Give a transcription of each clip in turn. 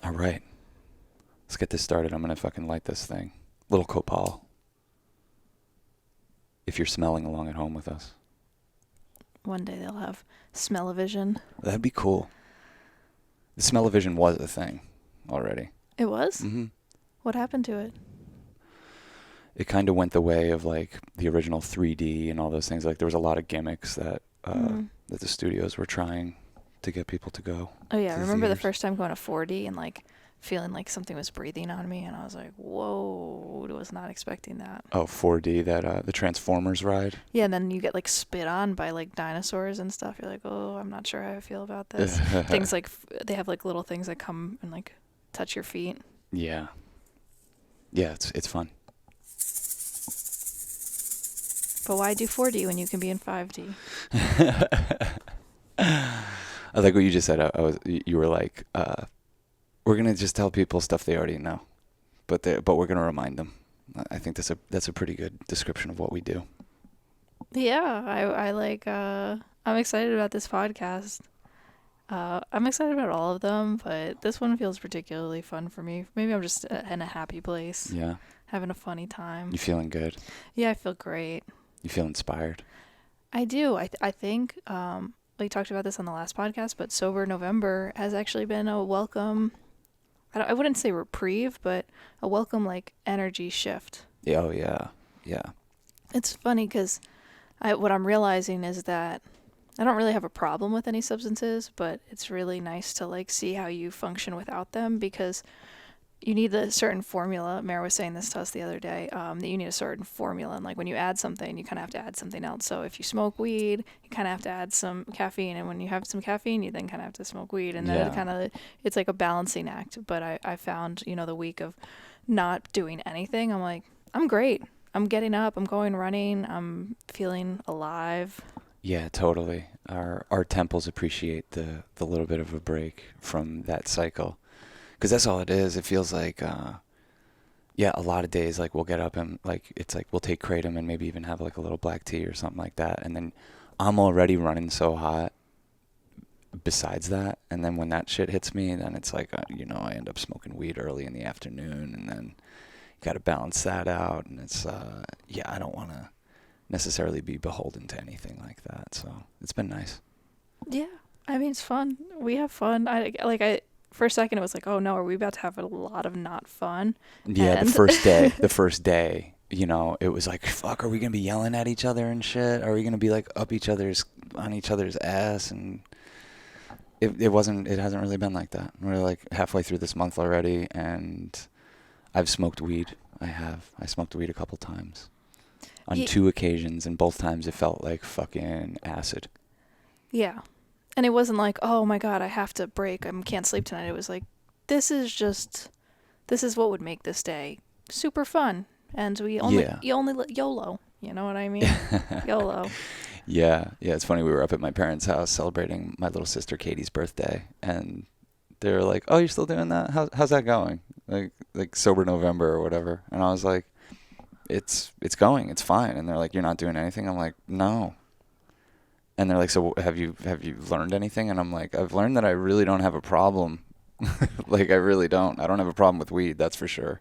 All right. Let's get this started. I'm going to fucking light this thing. Little copal. If you're smelling along at home with us. One day they'll have smell-o-vision. That'd be cool. The smell-o-vision was a thing already. It was? Mm-hmm. What happened to it? It kind of went the way of like the original 3D and all those things. Like there was a lot of gimmicks that that the studios were trying to get people to go. Oh yeah, I remember the theaters. first time going to 4D and like feeling like something was breathing on me, and I was like, "Whoa!" I was not expecting that. Oh, 4D, that the Transformers ride. Yeah, and then you get like spit on by like dinosaurs and stuff. You're like, "Oh, I'm not sure how I feel about this." Things like they have like little things that come and like touch your feet. Yeah. Yeah, it's fun. But why do 4D when you can be in 5D? I like what you just said. You were like, we're gonna just tell people stuff they already know, but we're gonna remind them. I think that's a pretty good description of what we do. Yeah, I like. I'm excited about this podcast. I'm excited about all of them, but this one feels particularly fun for me. Maybe I'm just in a happy place. Yeah. Having a funny time. You feeling good? Yeah, I feel great. You feel inspired? I do. I think we talked about this on the last podcast, but Sober November has actually been a welcome. I wouldn't say reprieve, but a welcome like energy shift. Yeah, oh yeah, yeah. It's funny because what I'm realizing is that I don't really have a problem with any substances, but it's really nice to like see how you function without them, because you need a certain formula. Mara was saying this to us the other day, that you need a certain formula. And like when you add something, you kind of have to add something else. So if you smoke weed, you kind of have to add some caffeine. And when you have some caffeine, you then kind of have to smoke weed. And then it's like a balancing act. But I found, the week of not doing anything, I'm like, I'm great. I'm getting up. I'm going running. I'm feeling alive. Yeah, totally. Our temples appreciate the little bit of a break from that cycle. Because that's all it is. It feels like, a lot of days, like, we'll get up and, like, it's like we'll take Kratom and maybe even have, like, a little black tea or something like that. And then I'm already running so hot besides that. And then when that shit hits me, then it's like, I end up smoking weed early in the afternoon. And then you got to balance that out. And it's, I don't want to necessarily be beholden to anything like that. So it's been nice. Yeah. I mean, it's fun. We have fun. For a second, it was like, oh no, are we about to have a lot of not fun? Yeah, And the first day, it was like, fuck, are we going to be yelling at each other and shit? Are we going to be like on each other's ass? And it hasn't really been like that. We're like halfway through this month already, and I've smoked weed. I smoked weed a couple times on 2 occasions, and both times it felt like fucking acid. Yeah. And it wasn't like, oh my God, I have to break. I can't sleep tonight. It was like, this is what would make this day super fun. And you only YOLO. You know what I mean? YOLO. Yeah. It's funny. We were up at my parents' house celebrating my little sister Katie's birthday, and they were like, "Oh, you're still doing that? How's that going? Like Sober November or whatever?" And I was like, "It's going. It's fine." And they're like, "You're not doing anything?" I'm like, "No." And they're like, "So have you learned anything?" And I'm like, "I've learned that I really don't have a problem. Like, I really don't. I don't have a problem with weed, that's for sure."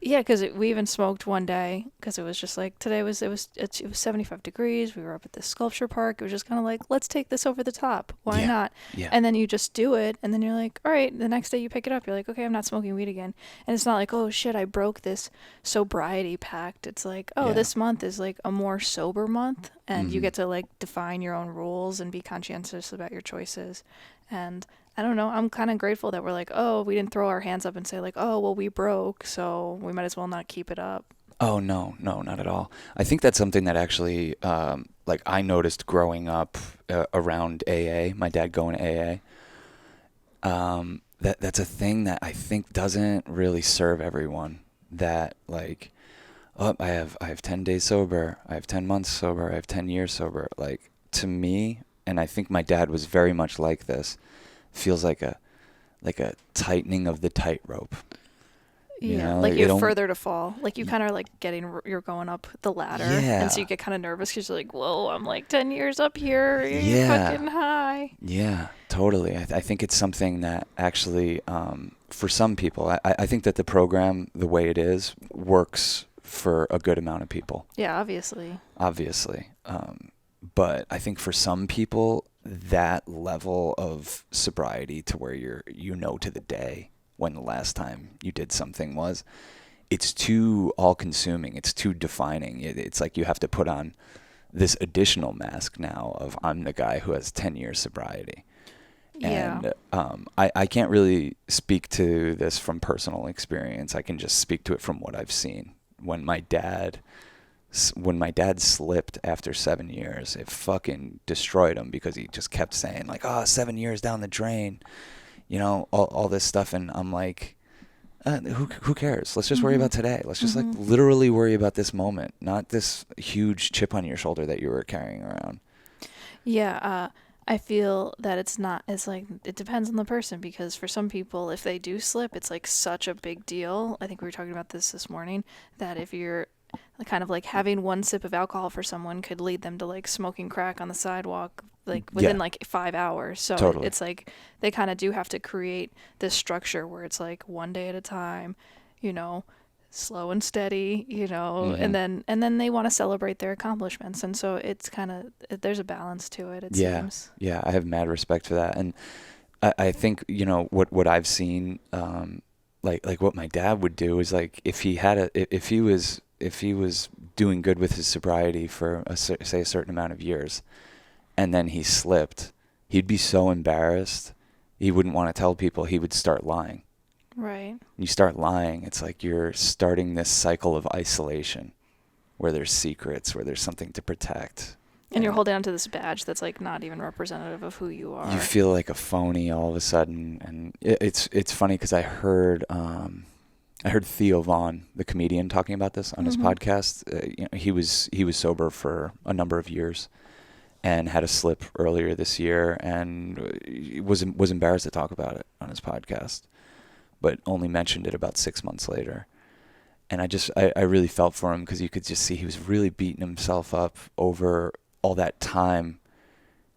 Yeah, because we even smoked one day, because it was just like, today it was 75 degrees. We were up at this sculpture park. It was just kind of like, let's take this over the top. Why not? Yeah. And then you just do it, and then you're like, all right, the next day you pick it up. You're like, okay, I'm not smoking weed again. And it's not like, oh shit, I broke this sobriety pact. It's like, this month is like a more sober month, and you get to like define your own rules and be conscientious about your choices. And I don't know, I'm kind of grateful that we're like, oh, we didn't throw our hands up and say like, oh, well, we broke, so we might as well not keep it up. Oh, no, not at all. I think that's something that actually, I noticed growing up around AA, my dad going to AA. That's a thing that I think doesn't really serve everyone. That like, oh, I have 10 days sober, I have 10 months sober, I have 10 years sober. Like, to me, and I think my dad was very much like this, feels like a tightening of the tightrope. You Yeah, know, like you it have only, further to fall. Like you kind of like you're going up the ladder, and so you yeah, get kind of nervous because you're like, whoa, I'm like 10 years up here. You're yeah, fucking high. yeah, totally. I think it's something that actually, for some people, I think that the program, the way it is, works for a good amount of people, Yeah, obviously. obviously. But I think for some people, that level of sobriety to where you know to the day when the last time you did something was, it's too all consuming. It's too defining. It's like you have to put on this additional mask now of I'm the guy who has 10 years sobriety. Yeah. And I can't really speak to this from personal experience. I can just speak to it from what I've seen. When my dad slipped after 7 years, it fucking destroyed him because he just kept saying like, "Oh, 7 years down the drain," all this stuff, and I'm like, who cares? Let's just worry Mhm. about today. Let's just like Mhm. literally worry about this moment, not this huge chip on your shoulder that you were carrying around. Yeah, I feel that it's not, it's like, it depends on the person because for some people, if they do slip, it's like such a big deal. I think we were talking about this morning, that if you're kind of like having one sip of alcohol for someone could lead them to like smoking crack on the sidewalk, like within Yeah, like 5 hours. So totally. it's like they kind of do have to create this structure where it's like one day at a time, you know, slow and steady, Hmm. and then they want to celebrate their accomplishments, and so it's kind of, there's a balance to it, it Yeah, seems. yeah. I have mad respect for that, and I think what I've seen, like what my dad would do is like if he was doing good with his sobriety for say a certain amount of years, and then he slipped, he'd be so embarrassed, he wouldn't want to tell people. He would start lying. Right. You start lying, it's like you're starting this cycle of isolation where there's secrets, where there's something to protect. And you're And holding on to this badge that's like not even representative of who you you are. feel like a phony all of a sudden. And it's funny because I heard Theo Vaughn, the comedian, talking about this on his Mm-hmm. podcast. He was sober for a number of years and had a slip earlier this year, and was embarrassed to talk about it on his podcast, but only mentioned it about 6 months later. And I really felt for him because you could just see he was really beating himself up over all that time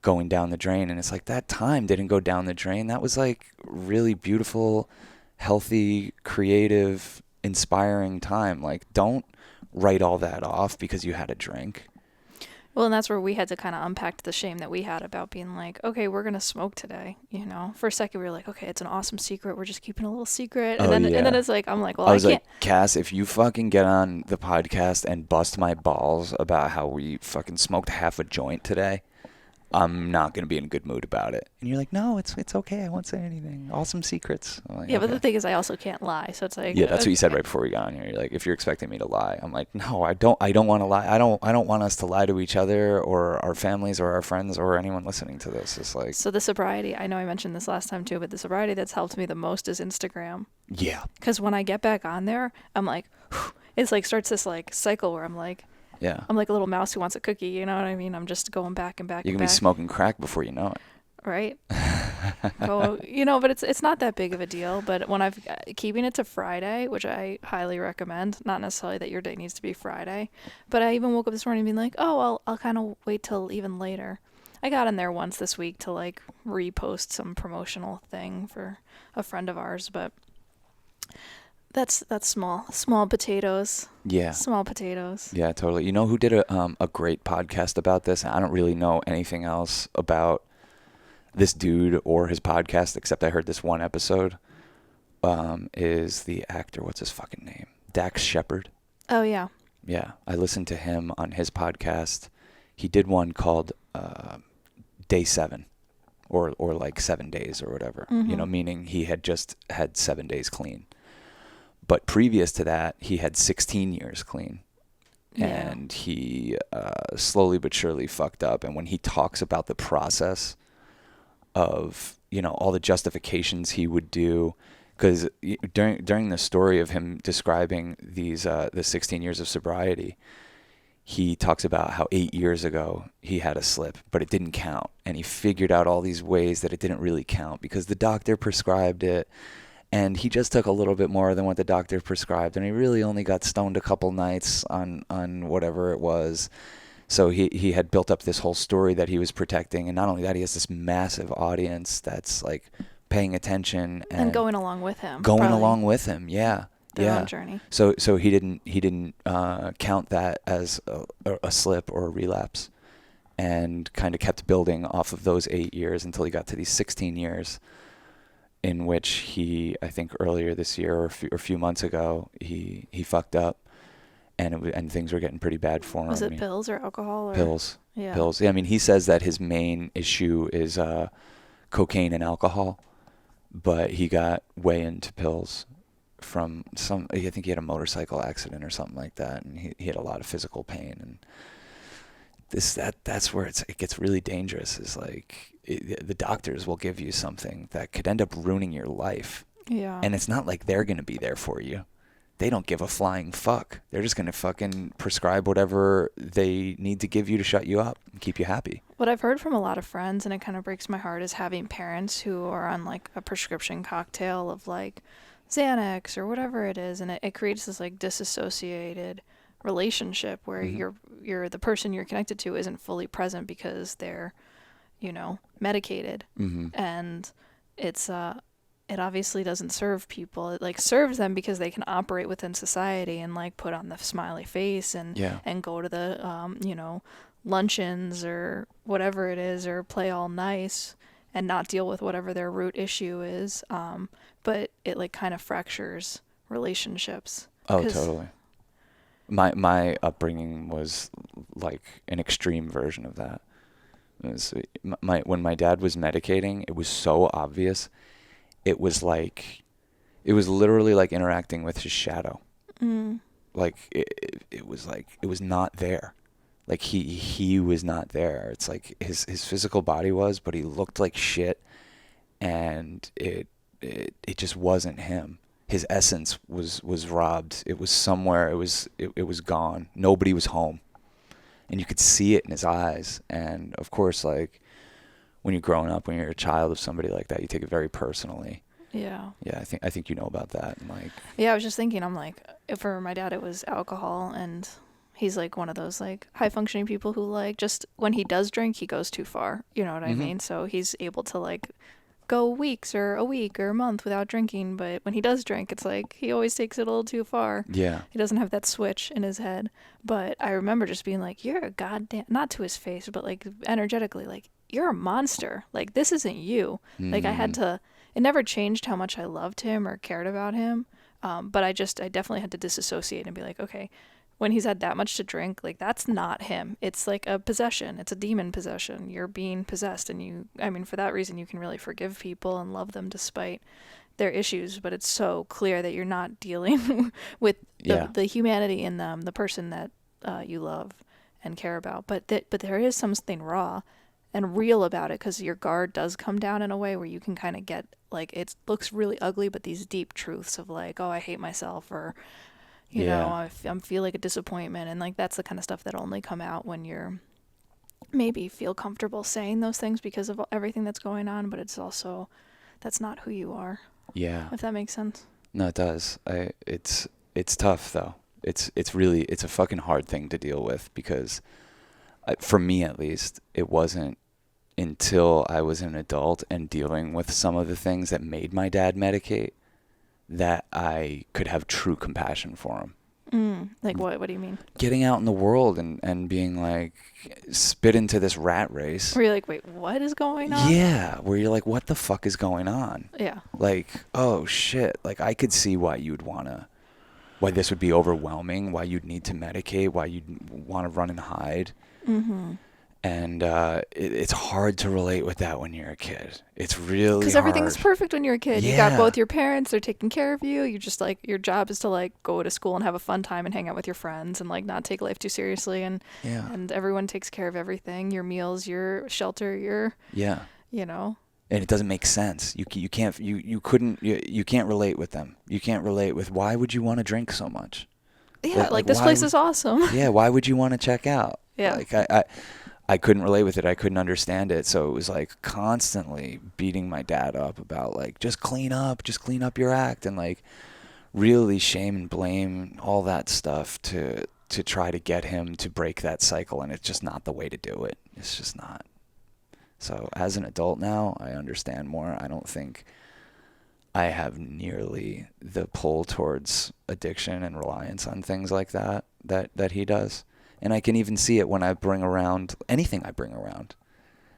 going down the drain. And it's like that time didn't go down the drain. That was like really beautiful, healthy, creative, inspiring time. Like, don't write all that off because you had a drink. Well, and that's where we had to kind of unpack the shame that we had about being like, okay, we're gonna smoke today. For a second we were like, okay, it's an awesome secret. We're just keeping a little secret, and Oh then yeah. it's like, I'm like, well, I I was like, can't. Cass, if you fucking get on the podcast and bust my balls about how we fucking smoked half a joint today, I'm not gonna be in a good mood about it. And you're like, no, it's okay. I won't say anything. Awesome secrets. I'm like, Yeah, but the okay. thing is, I also can't lie. So it's like, Yeah, that's what you said right before we got on here. You're like, if you're expecting me to lie, I'm like, no, I don't. I don't want to lie. I don't want us to lie to each other or our families or our friends or anyone listening to this. It's like, so the sobriety, I know I mentioned this last time too, but the sobriety that's helped me the most is Instagram. yeah, Because when I get back on there, I'm like, it's like starts this like cycle where yeah. I'm like a little mouse who wants a cookie. You know what I mean? I'm just going back and back You and can be back. smoking crack before you know Right? it. Go, but it's not that big of a deal. But when I've keeping it to Friday, which I highly recommend, not necessarily that your day needs to be Friday, but I even woke up this morning being like, oh, I'll kind of wait till even later. I got in there once this week to like repost some promotional thing for a friend of ours, but that's small potatoes, Yeah, small potatoes. yeah, totally. You know who did a great podcast about this? I don't really know anything else about this dude or his podcast except I heard this one episode. Is the actor, what's his fucking name? Dax Shepard. Oh yeah. Yeah, I listened to him on his podcast. He did one called Day 7 or like 7 days or whatever, Mhm. meaning he had just had 7 days clean. But previous to that, he had 16 years clean. Yeah. And he slowly but surely fucked up. And when he talks about the process of, all the justifications he would do, because during the story of him describing the 16 years of sobriety, he talks about how 8 years ago he had a slip, but it didn't count. And he figured out all these ways that it didn't really count because the doctor prescribed it. and he just took a little bit more than what the doctor prescribed, and he really only got stoned a couple nights on whatever it was. So he had built up this whole story that he was protecting, and not only that, he has this massive audience that's like paying attention And and going along with him. going probably along with him. Yeah, their yeah. own journey. So he didn't count that as a slip or a relapse, and kind of kept building off of those 8 years until he got to these 16 years, in which he, I think earlier this year or a few months ago, he fucked up, and and things were getting pretty bad for him. Was it pills or alcohol? Or? Pills. Yeah. Pills. Yeah, I mean, he says that his main issue is cocaine and alcohol, but he got way into pills from I think he had a motorcycle accident or something like that, and he had a lot of physical pain, and that's where it gets really dangerous. Is like the doctors will give you something that could end up ruining your life. Yeah. And it's not like they're going to be there for you. They don't give a flying fuck. They're just going to fucking prescribe whatever they need to give you to shut you up and keep you happy. What I've heard from a lot of friends, and it kind of breaks my heart, is having parents who are on like a prescription cocktail of like Xanax or whatever it is, and it creates this like disassociated relationship where you're the person you're connected to isn't fully present because they're, medicated. And it's it obviously doesn't serve people. It like serves them because they can operate within society and like put on the smiley face and go to the luncheons or whatever it is, or play all nice and not deal with whatever their root issue is. But it like kind of fractures relationships. Oh, totally. My upbringing was like an extreme version of that. When my dad was medicating, it was so obvious. It was literally like interacting with his shadow. Like it was not there. Like he was not there. It's like his physical body was, but he looked like shit, and it just wasn't him. His essence was robbed. It was somewhere. It was gone. Nobody was home, and you could see it in his eyes. And of course, like when you're growing up, when you're a child of somebody like that, you take it very personally. Yeah. Yeah, I think you know about that. And like. Yeah, I was just thinking. I'm like, for my dad, it was alcohol, and he's like one of those like high functioning people who like just when he does drink, he goes too far. You know what I mean? So he's able to like go weeks or a week or a month without drinking, but when he does drink, it's like he always takes it a little too far. Yeah. He doesn't have that switch in his head. But I remember just being like, you're a goddamn, not to his face, but like energetically, like, you're a monster. Like, this isn't you. Like, I had to, it never changed how much I loved him or cared about him. But I definitely had to disassociate and be like, okay, when he's had that much to drink, like, that's not him. It's like a possession. It's a demon possession. You're being possessed, and for that reason, you can really forgive people and love them despite their issues, but it's so clear that you're not dealing with the humanity in them, the person that you love and care about. But there is something raw and real about it, because your guard does come down in a way where you can kind of get, like, it looks really ugly, but these deep truths of like, oh, I hate myself, or you know, I'm feel like a disappointment, and like that's the kind of stuff that only come out when you're maybe feel comfortable saying those things because of everything that's going on, but it's also that's not who you are. Yeah. If that makes sense. No, it does. It's tough though. It's a fucking hard thing to deal with, because for me at least, it wasn't until I was an adult and dealing with some of the things that made my dad medicate that I could have true compassion for him. Like what? What do you mean? Getting out in the world and being like, spit into this rat race. Where you're like, wait, what is going on? Yeah, where you're like, what the fuck is going on? Yeah. Like, oh shit. Like, I could see why this would be overwhelming, why you'd need to medicate, why you'd want to run and hide. Mm-hmm. And it's hard to relate with that when you're a kid. It's really hard. Because everything's perfect when you're a kid. Yeah. You got both your parents, they're taking care of you. You just like, your job is to like go to school and have a fun time and hang out with your friends and like not take life too seriously. And everyone takes care of everything. Your meals, your shelter, you know. And it doesn't make sense. You can't relate with them. You can't relate with, why would you want to drink so much? Yeah, like this place is awesome. Yeah, why would you want to check out? Yeah. Like I couldn't relate with it. I couldn't understand it. So it was like constantly beating my dad up about like, just clean up your act, and like really shame and blame, all that stuff to try to get him to break that cycle. And it's just not the way to do it. It's just not. So as an adult now, I understand more. I don't think I have nearly the pull towards addiction and reliance on things like that he does. And I can even see it when I bring around anything I bring around.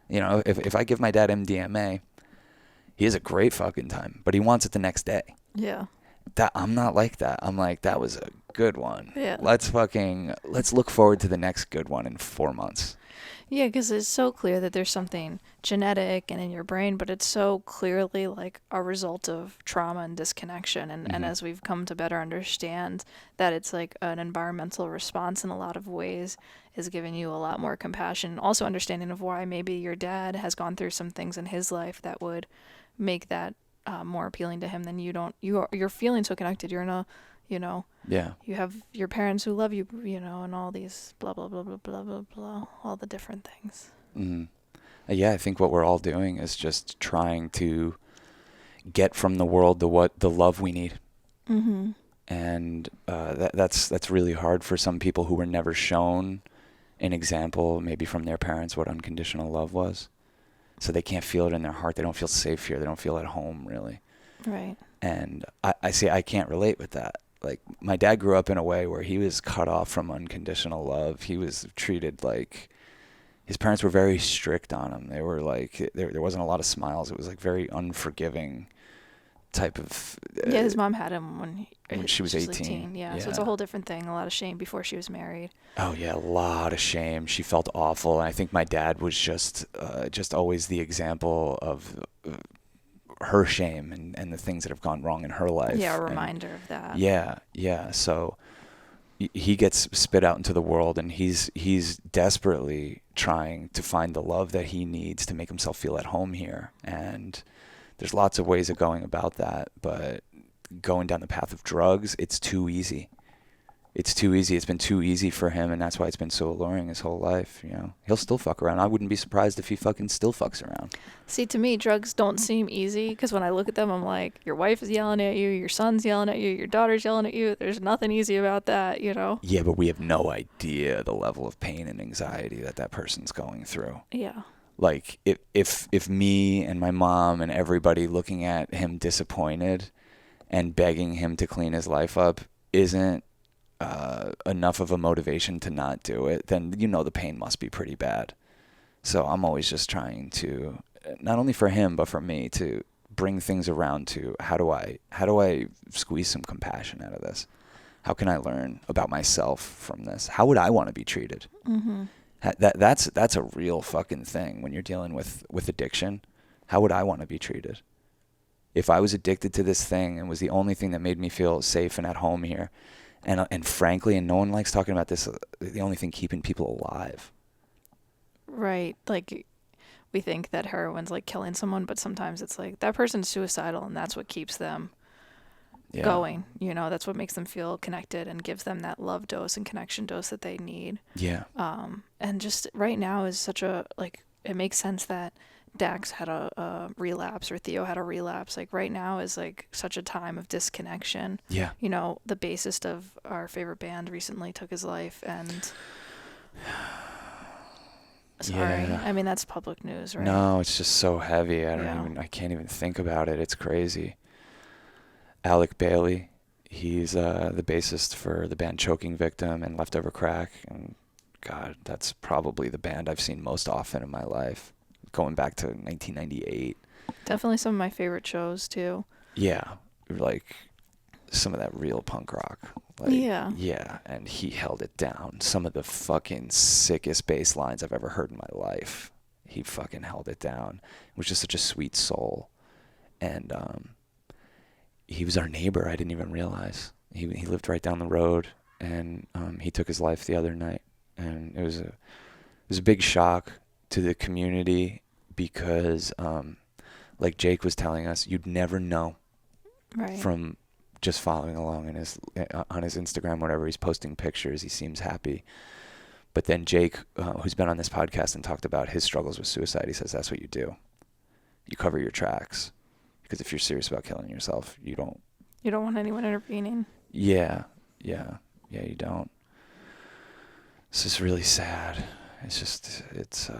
You know, if I give my dad MDMA, he has a great fucking time, but he wants it the next day. Yeah. That I'm not like that. I'm like, that was a good one. Yeah. Let's look forward to the next good one in 4 months. Yeah, because it's so clear that there's something genetic and in your brain, but it's so clearly like a result of trauma and disconnection. And as we've come to better understand that it's like an environmental response in a lot of ways, is giving you a lot more compassion. Also understanding of why maybe your dad has gone through some things in his life that would make that more appealing to him than you don't. You're feeling so connected. You're in a, Yeah. you have your parents who love you, and all these blah, blah, blah, blah, blah, blah, blah, all the different things. Mm-hmm. Yeah, I think what we're all doing is just trying to get from the world the love we need. Mm-hmm. And that's really hard for some people who were never shown an example, maybe from their parents, what unconditional love was. So they can't feel it in their heart. They don't feel safe here. They don't feel at home, really. Right. And I say I can't relate with that. Like, my dad grew up in a way where he was cut off from unconditional love. He was treated like, his parents were very strict on him. They were like, there wasn't a lot of smiles. It was like very unforgiving type of. Yeah, his mom had him when she was 18. Like teen. Yeah, so it's a whole different thing. A lot of shame before she was married. Oh yeah, a lot of shame. She felt awful, and I think my dad was just always the example of her shame and the things that have gone wrong in her life. Yeah, a reminder of that. Yeah. So he gets spit out into the world, and he's desperately trying to find the love that he needs to make himself feel at home here. And there's lots of ways of going about that, but going down the path of drugs, it's too easy. It's too easy. It's been too easy for him, and that's why it's been so alluring his whole life. He'll still fuck around. I wouldn't be surprised if he fucking still fucks around. See, to me, drugs don't seem easy, because when I look at them, I'm like, your wife is yelling at you, your son's yelling at you, your daughter's yelling at you. There's nothing easy about that, Yeah, but we have no idea the level of pain and anxiety that person's going through. Yeah. Like, if me and my mom and everybody looking at him disappointed and begging him to clean his life up isn't enough of a motivation to not do it, then the pain must be pretty bad. So I'm always just trying to, not only for him but for me, to bring things around to how do I squeeze some compassion out of this? How can I learn about myself from this? How would I want to be treated? Mm-hmm. That's a real fucking thing when you're dealing with addiction. How would I want to be treated? If I was addicted to this thing and was the only thing that made me feel safe and at home here, and frankly, and no one likes talking about this, the only thing keeping people alive. Right. Like, we think that heroin's like killing someone, but sometimes it's like that person's suicidal, and that's what keeps them going. That's what makes them feel connected and gives them that love dose and connection dose that they need. Yeah. And just right now is such a, like, it makes sense that Dax had a relapse, or Theo had a relapse. Like, right now is like such a time of disconnection. Yeah. The bassist of our favorite band recently took his life, and sorry. Yeah. I mean, that's public news, right? No, it's just so heavy. I can't even think about it. It's crazy. Alec Bailey, he's the bassist for the band Choking Victim and Leftover Crack, and God, that's probably the band I've seen most often in my life, going back to 1998. Definitely some of my favorite shows too. Yeah, like some of that real punk rock. Like, yeah, and he held it down. Some of the fucking sickest bass lines I've ever heard in my life. He fucking held it down. He was just such a sweet soul. And he was our neighbor. I didn't even realize. He lived right down the road, and he took his life the other night. And it was a big shock to the community because, like Jake was telling us, you'd never know from just following along on his Instagram, whatever. He's posting pictures. He seems happy. But then Jake, who's been on this podcast and talked about his struggles with suicide, he says that's what you do. You cover your tracks. Because if you're serious about killing yourself, you don't want anyone intervening. Yeah, you don't. It's just really sad. It's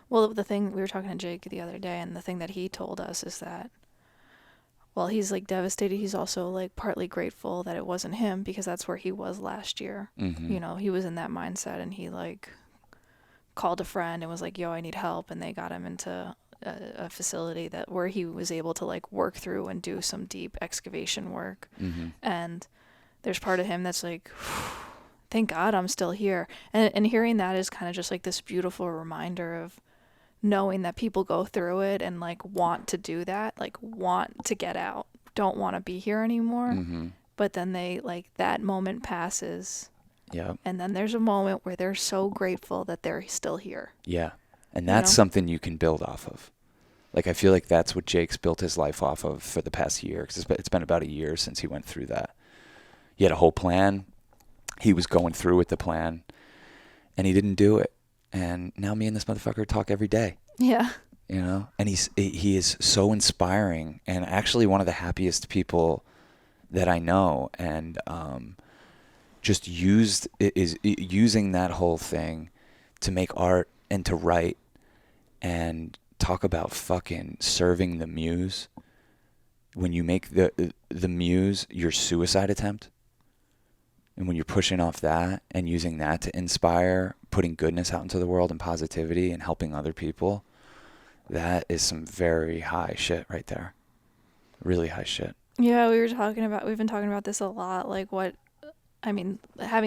Well, the thing, we were talking to Jake the other day, and the thing that he told us is that, well, he's like devastated. He's also like partly grateful that it wasn't him, because that's where he was last year. mm-hmm. You know, he was in that mindset, and he like called a friend and was like, yo, I need help. And they got him into a facility where he was able to like work through and do some deep excavation work. Mm-hmm. And there's part of him that's like, thank God I'm still here. And hearing that is kind of just like this beautiful reminder of knowing that people go through it and like want to do that, like want to get out, don't want to be here anymore. Mm-hmm. But then they like that moment passes. Yeah. And then there's a moment where they're so grateful that they're still here. Yeah. And that's something you can build off of. Like, I feel like that's what Jake's built his life off of for the past year. Because it's been about a year since he went through that. He had a whole plan. He was going through with the plan. And he didn't do it. And now me and this motherfucker talk every day. Yeah. You know? And he is so inspiring. And actually one of the happiest people that I know. And just using that whole thing to make art and to write and talk about fucking serving the Muse. When you make the Muse your suicide attempt, and when you're pushing off that and using that to inspire, putting goodness out into the world and positivity and helping other people, that is some very high shit right there. Really high shit. Yeah, we've been talking about this a lot, like having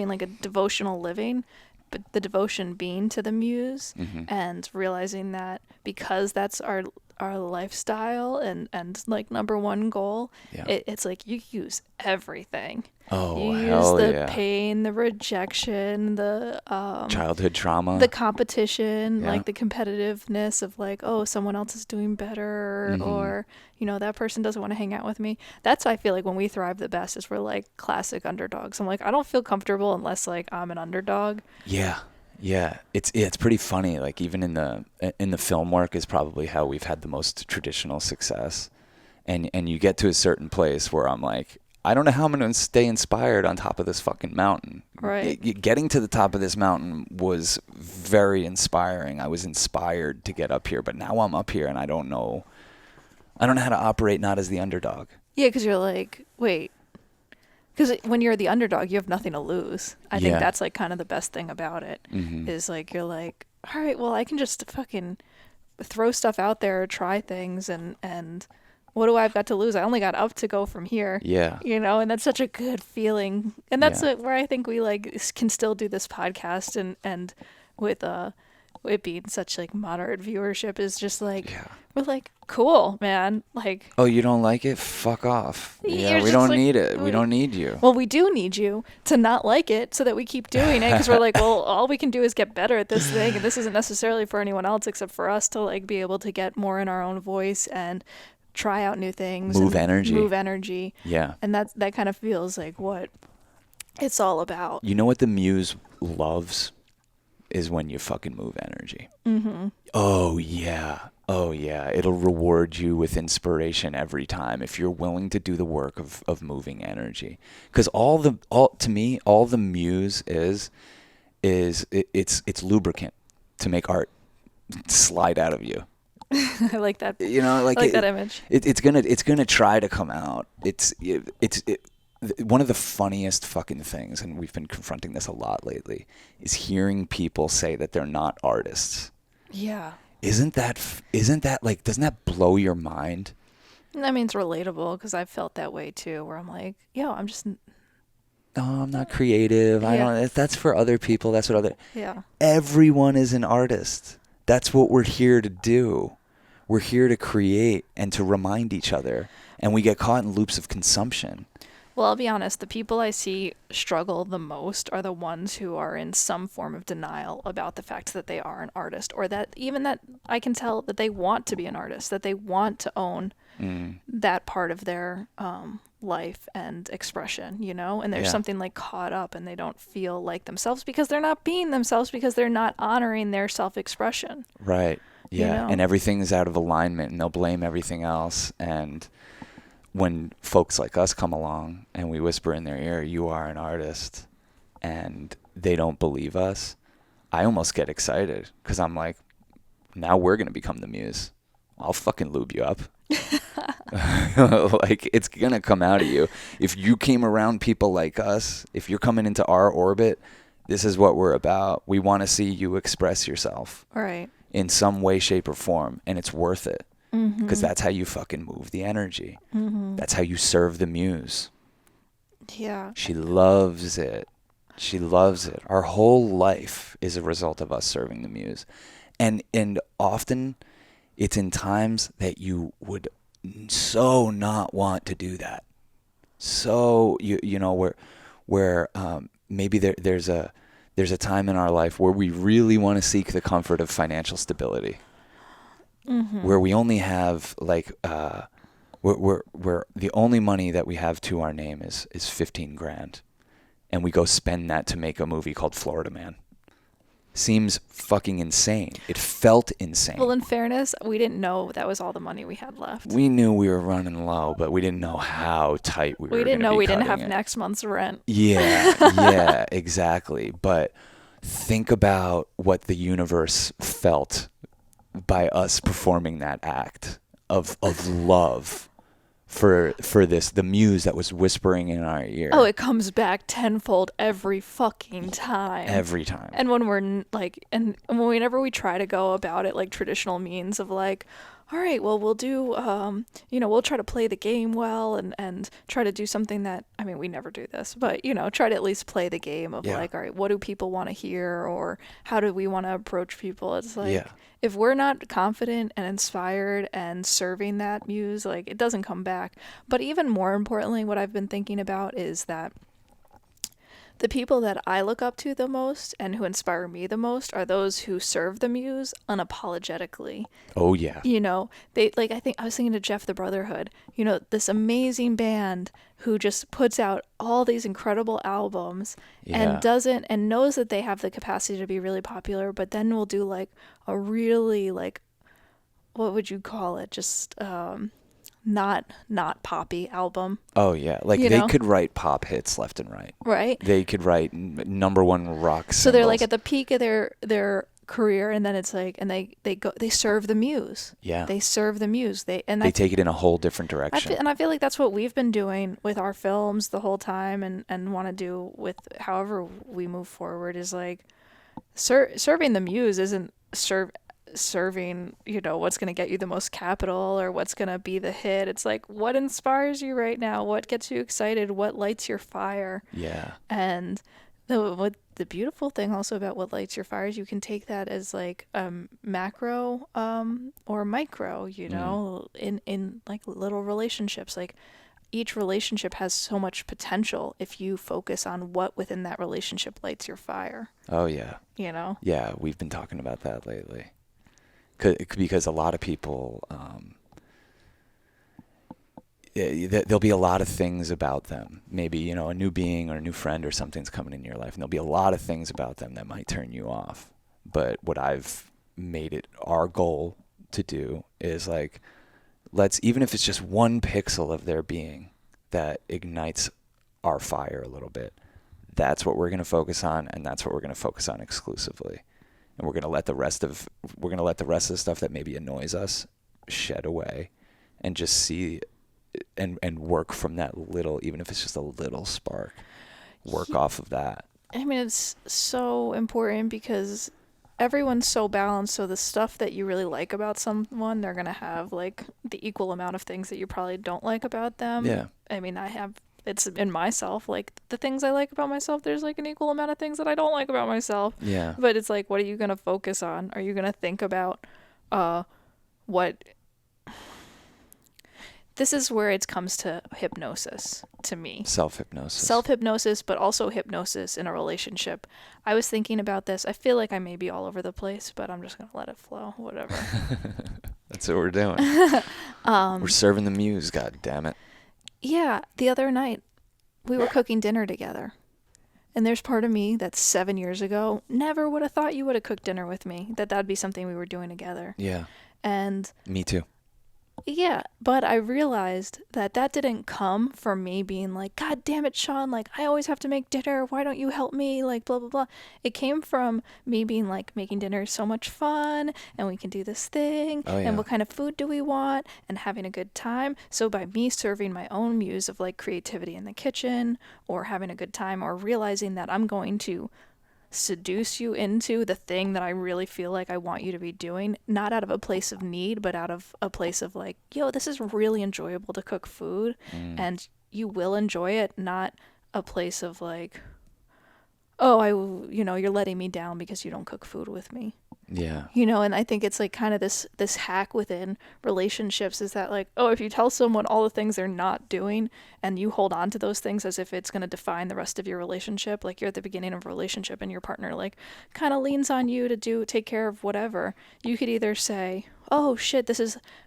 like a devotional living, but the devotion being to the Muse, Mm-hmm. and realizing that because that's our lifestyle and like number one goal, Yeah. it's like you use everything. Oh, You hell use the yeah. pain, the rejection, the childhood trauma. the competition, Yeah. like the competitiveness of like, oh, someone else is doing better, Mhm. or that person doesn't want to hang out with me. That's why I feel like when we thrive the best is we're like classic underdogs. I'm like, I don't feel comfortable unless like I'm an underdog. Yeah. It's pretty funny. Like, even in the film work is probably how we've had the most traditional success. And you get to a certain place where I'm like, I don't know how I'm going to stay inspired on top of this fucking mountain. Right. Getting to the top of this mountain was very inspiring. I was inspired to get up here, but now I'm up here and I don't know how to operate not as the underdog. Yeah, because you're like, wait. Because when you're the underdog, you have nothing to lose. I think Yeah. that's like kind of the best thing about it, Mhm. is like, you're like, all right, well, I can just fucking throw stuff out there, try things, and what do I've got to lose? I only got up to go from here. Yeah. And that's such a good feeling. And that's Yeah. where I think we like can still do this podcast, and with it being such like moderate viewership is just like, Yeah. we're like, cool, man. Like, Oh, you don't like it? Fuck off. You're Yeah, we just don't like- need it. We don't need you. well, we do need you to not like it so that we keep doing it, because we're like, well, all we can do is get better at this thing, and this isn't necessarily for anyone else except for us to like be able to get more in our own voice and try out new things. Move and energy. Move energy. Yeah. And that kind of feels like what it's all about. You know what the Muse loves is when you fucking move energy. Mm-hmm. Oh yeah. It'll reward you with inspiration every time if you're willing to do the work of moving energy. Because to me, all the Muse is it's lubricant to make art slide out of you. I like that. You know, like I like that image. It's gonna try to come out. It's one of the funniest fucking things, and we've been confronting this a lot lately, is hearing people say that they're not artists. Yeah. Isn't that like, doesn't that blow your mind? I mean, it's relatable because I've felt that way too, where I'm like, yo, I'm just, No, I'm not creative. I Yeah. don't. That's for other people. That's what other. yeah. Everyone is an artist. That's what we're here to do. We're here to create and to remind each other. And we get caught in loops of consumption. Well, I'll be honest, the people I see struggle the most are the ones who are in some form of denial about the fact that they are an artist, or that even that I can tell that they want to be an artist, that they want to own that part of their life and expression, you know, and there's Yeah. something like caught up and they don't feel like themselves because they're not being themselves, because they're not honoring their self-expression. Right. You Yeah. know? And everything's out of alignment and they'll blame everything else. And when folks like us come along and we whisper in their ear, you are an artist, and they don't believe us, I almost get excited because I'm like, now we're going to become the muse. I'll fucking lube you up. Like, it's going to come out of you. If you came around people like us, if you're coming into our orbit, this is what we're about. We want to see you express yourself. Right. In some way, shape, or form, and it's worth it. Because that's how you fucking move the energy. That's how you serve the muse. Yeah. She loves it. She loves it. Our whole life is a result of us serving the muse. And often it's in times that you would so not want to do that. So you know where maybe there's a time in our life where we really want to seek the comfort of financial stability. Where we only have like where the only money that we have to our name is 15 grand, and we go spend that to make a movie called Florida Man. Seems fucking insane. It felt insane. Well, in fairness, we didn't know that was all the money we had left. We knew we were running low, but we didn't know how tight we were. We didn't know we didn't have it. next month's rent. Yeah, exactly. But think about what the universe felt by us performing that act of love for this, the muse that was whispering in our ear. Oh, it comes back tenfold every fucking time. Every time. And when we're like, and whenever we try to go about it like traditional means of like, all right, well, we'll do, we'll try to play the game well and try to do something that, I mean, we never do this, but, try to at least play the game of like, all right, what do people want to hear, or how do we want to approach people? It's like, if we're not confident and inspired and serving that muse, like, it doesn't come back. But even more importantly, what I've been thinking about is that the people that I look up to the most and who inspire me the most are those who serve the muse unapologetically. Oh, yeah. They like, I think I was thinking of Jeff the Brotherhood, this amazing band who just puts out all these incredible albums and knows that they have the capacity to be really popular, but then will do like a really like, what would you call it? Just, not poppy album. Oh yeah, like they could write pop hits left and right. Right. They could write number one rock singles. So they're like at the peak of their career, and then it's like, and they serve the muse. Yeah. They serve the muse. They take it in a whole different direction. I feel like that's what we've been doing with our films the whole time, and want to do with however we move forward is like serving the muse isn't serving what's going to get you the most capital or what's going to be the hit. It's like, what inspires you right now, what gets you excited, what lights your fire. And the beautiful thing also about what lights your fire is you can take that as like macro or micro, in like little relationships. Like each relationship has so much potential if you focus on what within that relationship lights your fire. Oh yeah. Yeah, we've been talking about that lately. Because a lot of people, there'll be a lot of things about them. Maybe, a new being or a new friend or something's coming in your life, and there'll be a lot of things about them that might turn you off. But what I've made it our goal to do is like, even if it's just one pixel of their being that ignites our fire a little bit, that's what we're going to focus on, and that's what we're going to focus on exclusively. And we're gonna let the rest of the stuff that maybe annoys us shed away, and just see and work from that little, even if it's just a little spark, work off of that. I mean, it's so important because everyone's so balanced. So the stuff that you really like about someone, they're gonna have like the equal amount of things that you probably don't like about them. Yeah. I mean, it's in myself, like the things I like about myself, there's like an equal amount of things that I don't like about myself. Yeah. But it's like, what are you going to focus on? Are you going to think about what... This is where it comes to hypnosis to me. Self-hypnosis, but also hypnosis in a relationship. I was thinking about this. I feel like I may be all over the place, but I'm just going to let it flow, whatever. That's what we're doing. We're serving the Muse, god damn it. Yeah, the other night we were cooking dinner together. And there's part of me that 7 years ago never would have thought you would have cooked dinner with me, that that'd be something we were doing together. Yeah. And Me too. yeah, but I realized that that didn't come from me being like, God damn it, Sean, like, I always have to make dinner. Why don't you help me? Like, blah, blah, blah. It came from me being like, making dinner is so much fun, and we can do this thing, Oh, yeah. and what kind of food do we want, and having a good time. So by me serving my own muse of like creativity in the kitchen, or having a good time, or realizing that I'm going to seduce you into the thing that I really feel like I want you to be doing, not out of a place of need, but out of a place of like, yo, this is really enjoyable to cook food, and you will enjoy it, not a place of like, oh, you're letting me down because you don't cook food with me. Yeah. And I think it's like kind of this hack within relationships is that like, oh, if you tell someone all the things they're not doing and you hold on to those things as if it's going to define the rest of your relationship, like you're at the beginning of a relationship and your partner like kind of leans on you to take care of whatever, you could either say, oh shit,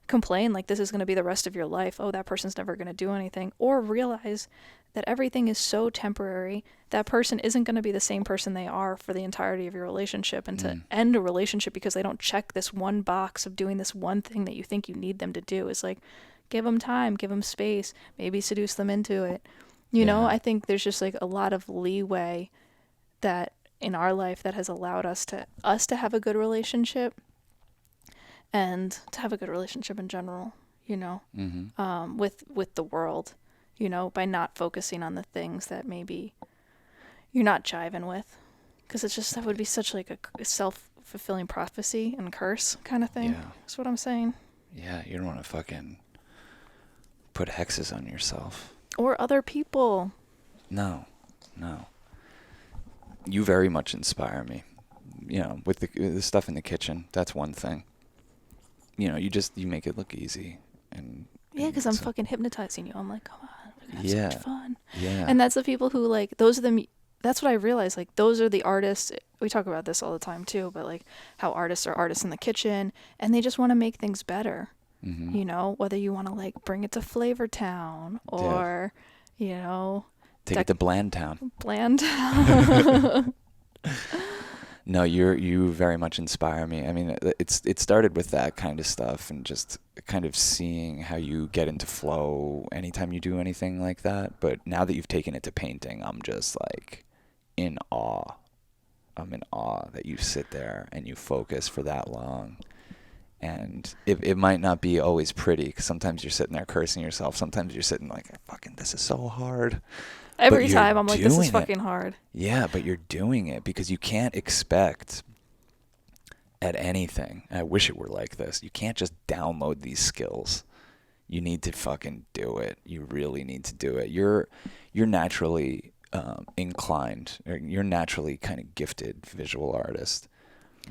complain like this is going to be the rest of your life, oh, that person's never going to do anything, or realize that everything is so temporary. That person isn't going to be the same person they are for the entirety of your relationship, and to end a relationship because they don't check this one box of doing this one thing that you think you need them to do is like, give them time, give them space, maybe seduce them into it. I think there's just like a lot of leeway that in our life that has allowed us to have a good relationship, and to have a good relationship in general, with the world, by not focusing on the things that maybe you're not jiving with, because it's just, that would be such like a self-fulfilling prophecy and curse kind of thing. Yeah. That's what I'm saying. Yeah, you don't want to fucking put hexes on yourself. Or other people. No. You very much inspire me. With the stuff in the kitchen, that's one thing. You make it look easy. Yeah, because I'm fucking hypnotizing you. I'm like, come on, we're gonna have so much fun. Yeah. And that's the people who like, that's what I realized, like those are the artists. We talk about this all the time too, but like how artists are artists in the kitchen and they just want to make things better. Whether you want to like bring it to Flavor Town or, take it to Bland Town. No, you very much inspire me. I mean, it started with that kind of stuff and just kind of seeing how you get into flow anytime you do anything like that. But now that you've taken it to painting, I'm just like in awe. I'm in awe that you sit there and you focus for that long. And it might not be always pretty, because sometimes you're sitting there cursing yourself. Sometimes you're sitting like, fucking, this is so hard. Every time I'm like, this is fucking hard. Yeah, but you're doing it because you can't expect at anything. I wish it were like this. You can't just download these skills. You need to fucking do it. You really need to do it. You're naturally inclined, or you're naturally kind of gifted visual artist.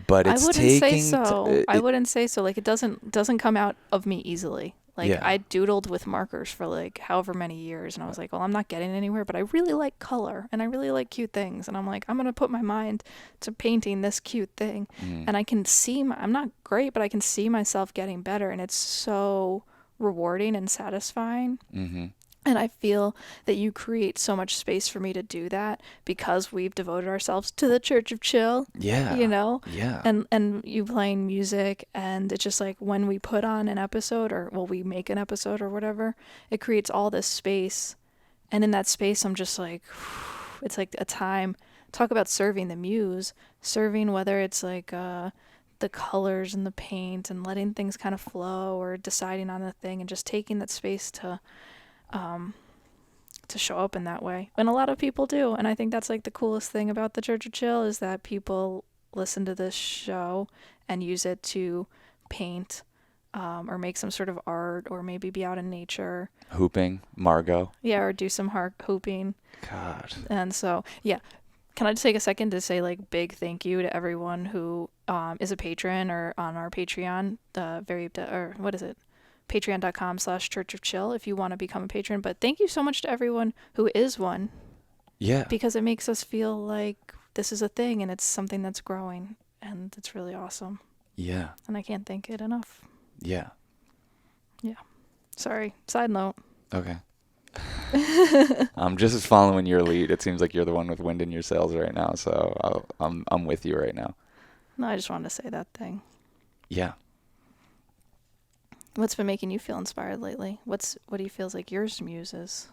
But it's I wouldn't say so. Like, it doesn't come out of me easily. Like, I doodled with markers for like however many years, and I was like, well, I'm not getting anywhere, but I really like color and I really like cute things, and I'm like, I'm gonna put my mind to painting this cute thing, and I can see I'm not great, but I can see myself getting better, and it's so rewarding and satisfying. And I feel that you create so much space for me to do that because we've devoted ourselves to the Church of Chill. Yeah. Yeah. And you playing music, and it's just like when we put on an episode, we make an episode or whatever, it creates all this space. And in that space, I'm just like, it's like a time. Talk about serving the muse, serving whether it's like the colors and the paint and letting things kind of flow, or deciding on a thing and just taking that space to show up in that way. And a lot of people do, and I think that's like the coolest thing about the Church of Chill, is that people listen to this show and use it to paint, or make some sort of art, or maybe be out in nature hooping, Margot. Yeah, or do some hooping. God. And so can I just take a second to say like big thank you to everyone who is a patron or on our Patreon, what is it, patreon.com/Church of Chill, if you want to become a patron. But thank you so much to everyone who is one. Yeah. Because it makes us feel like this is a thing and it's something that's growing, and it's really awesome. Yeah. And I can't thank it enough. Yeah. Yeah. Sorry. Side note. Okay. I'm just following your lead. It seems like you're the one with wind in your sails right now, so I'm with you right now. No, I just wanted to say that thing. Yeah. What's been making you feel inspired lately? What do you feel like yours muse is?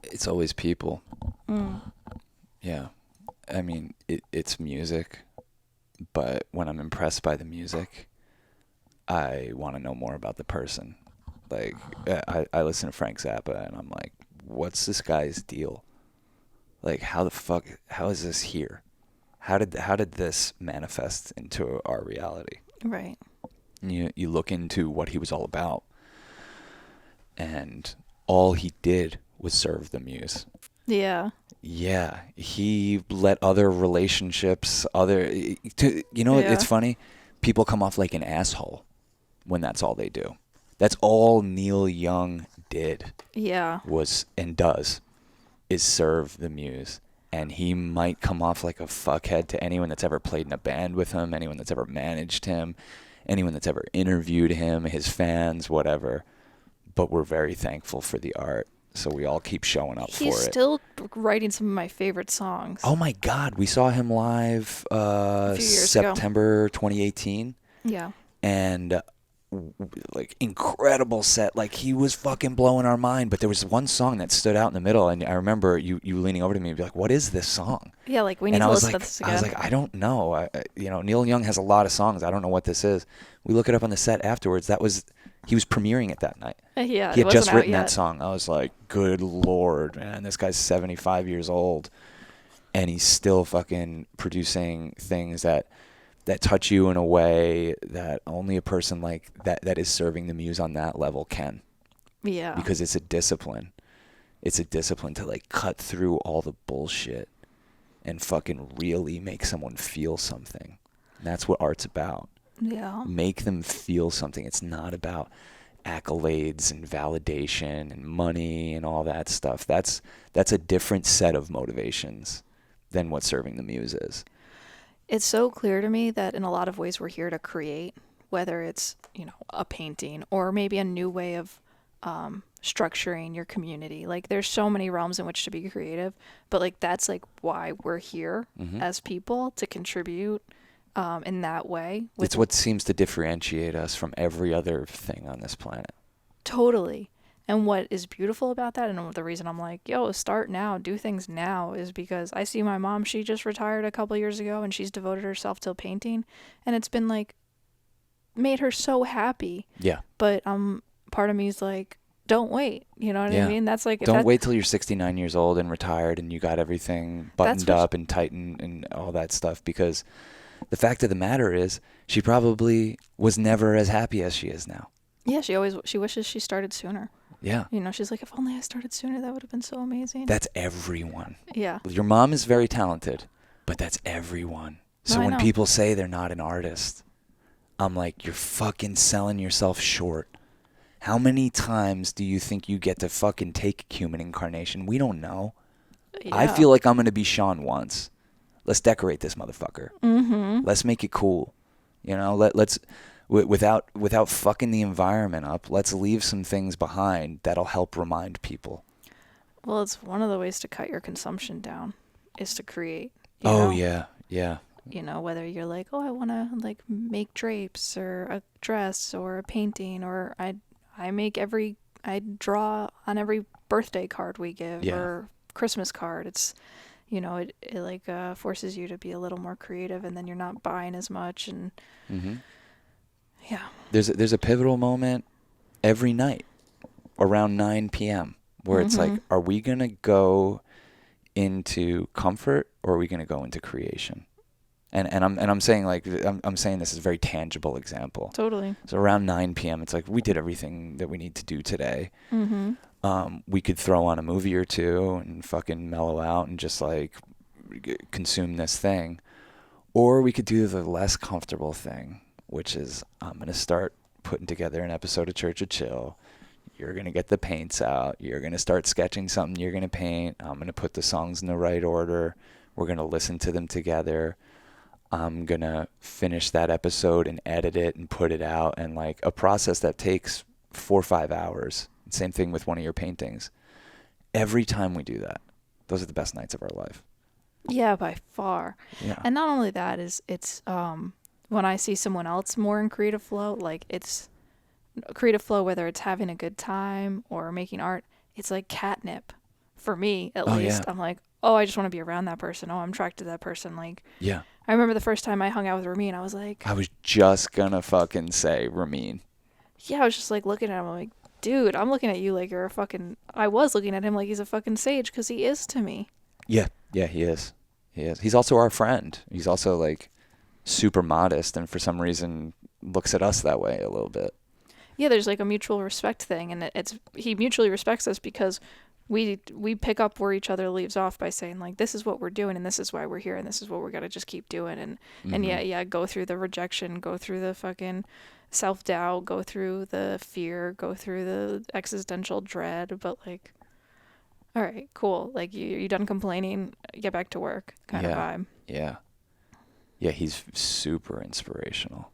It's always people. Mm. Yeah. I mean, it's music, but when I'm impressed by the music, I want to know more about the person. Like, I listen to Frank Zappa, and I'm like, what's this guy's deal? Like, how is this here? How did this manifest into our reality? Right. And you look into what he was all about, and all he did was serve the muse. Yeah. Yeah, he let other relationships, Yeah. it's funny. People come off like an asshole when that's all they do. That's all Neil Young did Yeah. was and does is serve the muse. And he might come off like a fuckhead to anyone that's ever played in a band with him, anyone that's ever managed him, anyone that's ever interviewed him, his fans, whatever. But we're very thankful for the art. So we all keep showing up for it. He's still writing some of my favorite songs. Oh my God, we saw him live a few years September 2018. Yeah. And like incredible set. Like he was fucking blowing our mind. But there was one song that stood out in the middle, and I remember you leaning over to me and be like, "What is this song?" Yeah, like we need to listen to this again. I was like, I don't know. Neil Young has a lot of songs. I don't know what this is. We look it up on the set afterwards. He was premiering it that night. Yeah, he had just written that song. I was like, good Lord, man, this guy's 75 years old, and he's still fucking producing things that touch you in a way that only a person like that is serving the muse on that level can. Yeah. Because it's a discipline. It's a discipline to like cut through all the bullshit and fucking really make someone feel something. And that's what art's about. Yeah. Make them feel something. It's not about accolades and validation and money and all that stuff. That's a different set of motivations than what serving the muse is. It's so clear to me that in a lot of ways we're here to create, whether it's, a painting or maybe a new way of structuring your community. Like there's so many realms in which to be creative, but like that's like why we're here as people, to contribute in that way. It's what seems to differentiate us from every other thing on this planet. Totally. And what is beautiful about that, and the reason I'm like, yo, start now, do things now, is because I see my mom, she just retired a couple years ago, and she's devoted herself to painting, and it's been like, made her so happy. Yeah. But part of me is like, don't wait. You know what I mean? That's like, don't wait till you're 69 years old and retired and you got everything buttoned up and tightened and all that stuff, because the fact of the matter is she probably was never as happy as she is now. Yeah, she wishes she started sooner. Yeah. She's like, if only I started sooner, that would have been so amazing. That's everyone. Yeah. Your mom is very talented, but that's everyone. So when people say they're not an artist, I'm like, you're fucking selling yourself short. How many times do you think you get to fucking take human incarnation? We don't know. Yeah. I feel like I'm going to be Sean once. Let's decorate this motherfucker. Mm-hmm. Let's make it cool. Let's without fucking the environment up, let's leave some things behind that'll help remind people. Well, it's one of the ways to cut your consumption down is to create. Yeah. Whether you're like, oh, I want to like make drapes or a dress or a painting, or I draw on every birthday card we give or Christmas card. It's, it forces you to be a little more creative, and then you're not buying as much. And yeah, there's a pivotal moment every night around 9 p.m. where it's like, are we going to go into comfort or are we going to go into creation? And I'm saying like I'm saying this is a very tangible example. Totally. So around 9 p.m. it's like we did everything that we need to do today. We could throw on a movie or two and fucking mellow out and just like consume this thing, or we could do the less comfortable thing, which is I'm gonna start putting together an episode of Church of Chill. You're gonna get the paints out. You're gonna start sketching something. You're gonna paint. I'm gonna put the songs in the right order. We're gonna listen to them together. I'm gonna finish that episode and edit it and put it out, and like a process that takes 4 or 5 hours. Same thing with one of your paintings. Every time we do that, those are the best nights of our life. Yeah, by far. Yeah. And not only that is it's when I see someone else more in creative flow, like it's creative flow, whether it's having a good time or making art, it's like catnip for me at Oh least. yeah. I'm like, oh, I just want to be around that person. Oh, I'm attracted to that person. Like, Yeah. I remember the first time I hung out with Ramin, I was like, I was just gonna fucking say Ramin. yeah, I was just like looking at him, I'm like, dude, I'm looking at you like you're a fucking. I was looking at him like he's a fucking sage because he is to me. Yeah. Yeah, he is. He is. He's also our friend. He's also like super modest, and for some reason looks at us that way a little bit. Yeah, there's like a mutual respect thing, and it's he mutually respects us because we pick up where each other leaves off by saying like this is what we're doing and this is why we're here and this is what we're gonna just keep doing and yeah, go through the rejection, go through the fucking self-doubt, go through the fear, go through the existential dread, but like, all right, cool, like you done complaining, get back to work kind of Yeah. vibe. Yeah. Yeah, he's super inspirational.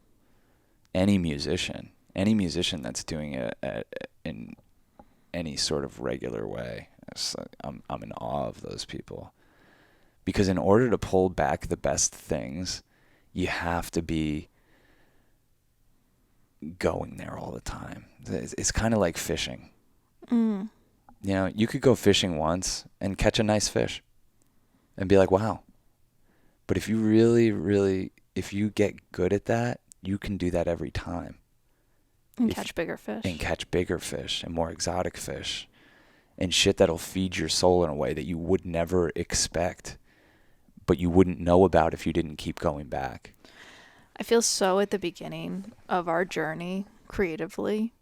Any musician that's doing it in any sort of regular way, I'm in awe of those people. Because in order to pull back the best things, you have to be going there all the time. It's kind of like fishing. Mm. You know, you could go fishing once and catch a nice fish and be like, wow. But if you if you get good at that, you can do that every time. And catch bigger fish. And catch bigger fish and more exotic fish and shit that'll feed your soul in a way that you would never expect, but you wouldn't know about if you didn't keep going back. I feel so at the beginning of our journey creatively,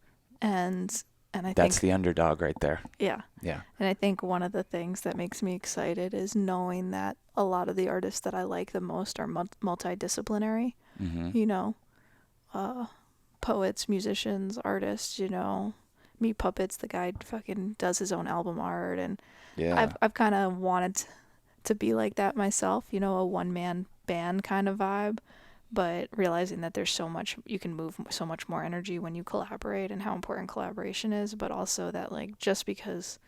and I That's think the underdog right there. yeah. Yeah. And I think one of the things that makes me excited is knowing that a lot of the artists that I like the most are multidisciplinary. Mm-hmm. You know, poets, musicians, artists. You know, Meat Puppets, the guy fucking does his own album art, and Yeah. I've kind of wanted to be like that myself. You know, a one man band kind of vibe. But realizing that there's so much, you can move so much more energy when you collaborate and how important collaboration is, but also that like just because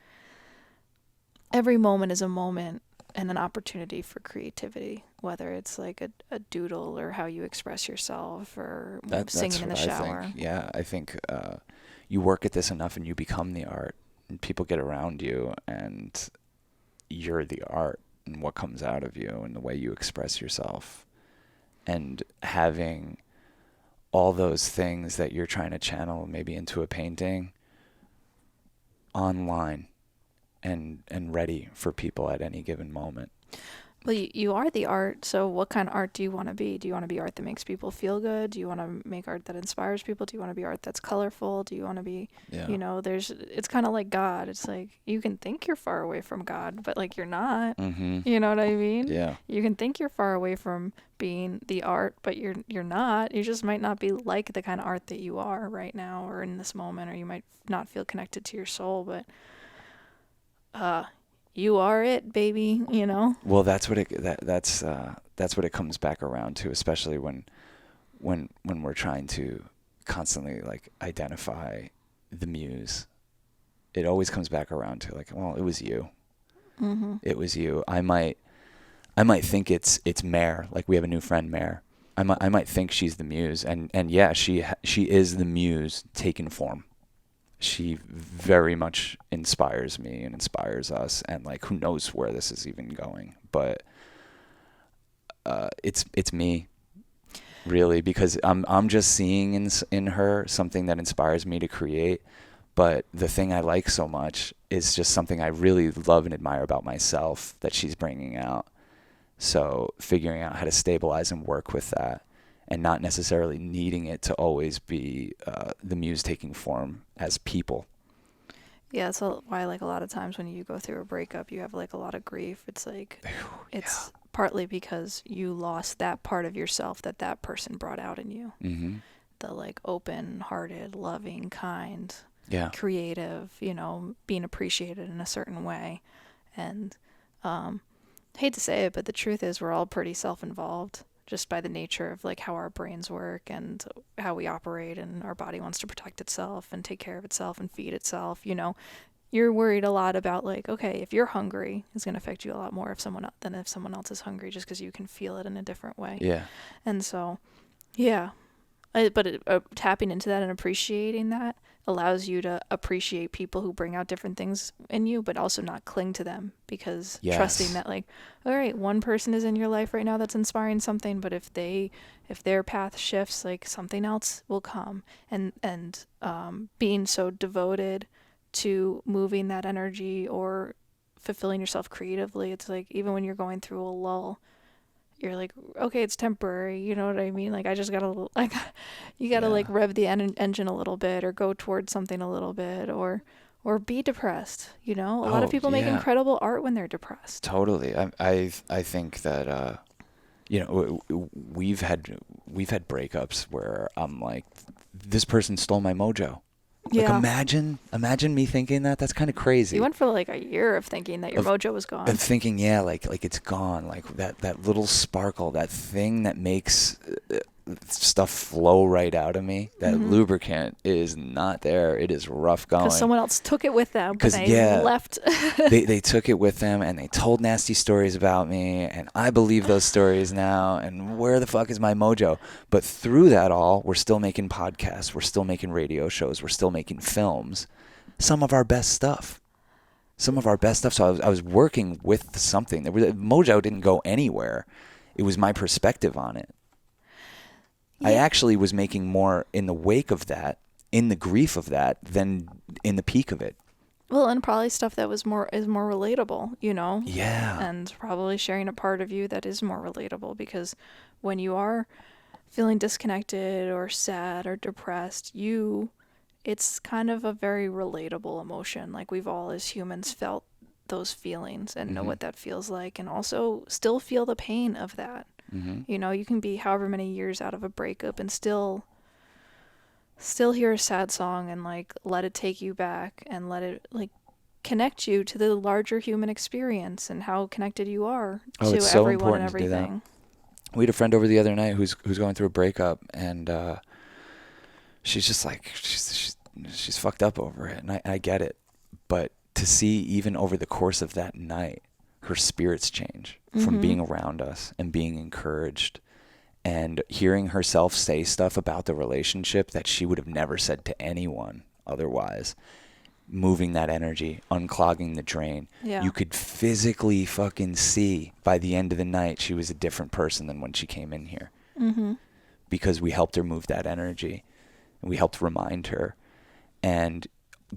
every moment is a moment and an opportunity for creativity, whether it's like a doodle or how you express yourself or singing in the shower. I think. Yeah, I think you work at this enough and you become the art, and people get around you and you're the art and what comes out of you and the way you express yourself. And having all those things that you're trying to channel maybe into a painting online and ready for people at any given moment. Well, you are the art, so what kind of art do you want to be? Do you want to be art that makes people feel good? Do you want to make art that inspires people? Do you want to be art that's colorful? Do you want to be, you know, it's kind of like God. It's like you can think you're far away from God, but like you're not. Mm-hmm. You know what I mean? Yeah. You can think you're far away from being the art, but you're not. You just might not be like the kind of art that you are right now or in this moment, or you might not feel connected to your soul, but you are it, baby, you know? Well, that's what that's what it comes back around to, especially when we're trying to constantly like identify the muse. It always comes back around to like, well, it was you. Mm-hmm. It was you. I might think it's Mare, like we have a new friend, Mare. I might think she's the muse, and yeah, she is the muse taken form. She very much inspires me and inspires us, and like who knows where this is even going, but it's me, really, because I'm just seeing in her something that inspires me to create. But the thing I like so much is just something I really love and admire about myself that she's bringing out. So figuring out how to stabilize and work with that, and not necessarily needing it to always be the muse taking form as people. Yeah, that's why like a lot of times when you go through a breakup, you have like a lot of grief. It's like it's partly because you lost that part of yourself that person brought out in you. Mm-hmm. The like open-hearted, loving, kind, creative, you know, being appreciated in a certain way. And hate to say it, but the truth is we're all pretty self-involved. just by the nature of like how our brains work and how we operate, and our body wants to protect itself and take care of itself and feed itself, you know. You're worried a lot about like, okay, if you're hungry, it's going to affect you a lot more than if someone else is hungry, just because you can feel it in a different way. Yeah. And so, yeah, tapping into that and appreciating that allows you to appreciate people who bring out different things in you, but also not cling to them, because trusting that like, all right, one person is in your life right now that's inspiring something, but if their path shifts, like something else will come. And being so devoted to moving that energy or fulfilling yourself creatively, it's like even when you're going through a lull, you're like, okay, it's temporary, you know what I mean? Like, I just gotta, like, you gotta like rev the engine a little bit, or go towards something a little bit, or be depressed, you know? A lot of people make incredible art when they're depressed. Totally. I think that you know, we've had breakups where I'm like, this person stole my mojo. Like, imagine me thinking that. That's kind of crazy. You went for like a year of thinking that your mojo was gone. Of thinking, yeah, like it's gone. Like that little sparkle, that thing that makes stuff flow right out of me. That lubricant is not there. It is rough going. Because someone else took it with them. Because left. they took it with them, and they told nasty stories about me, and I believe those stories now. And where the fuck is my mojo? But through that all, we're still making podcasts. We're still making radio shows. We're still making films. Some of our best stuff. So I was working with something. Mojo didn't go anywhere. It was my perspective on it. Yeah. I actually was making more in the wake of that, in the grief of that, than in the peak of it. Well, and probably stuff that is more relatable, you know? Yeah. And probably sharing a part of you that is more relatable, because when you are feeling disconnected or sad or depressed, it's kind of a very relatable emotion. Like, we've all as humans felt those feelings and know what that feels like, and also still feel the pain of that. You know, you can be however many years out of a breakup and still hear a sad song and like let it take you back and let it like connect you to the larger human experience and how connected you are to so everyone and everything. We had a friend over the other night who's going through a breakup, and she's just like, she's fucked up over it, and I get it. But to see even over the course of that night, her spirits change from being around us and being encouraged, and hearing herself say stuff about the relationship that she would have never said to anyone otherwise, moving that energy, unclogging the drain. Yeah. You could physically fucking see by the end of the night she was a different person than when she came in here. Because we helped her move that energy, and we helped remind her, and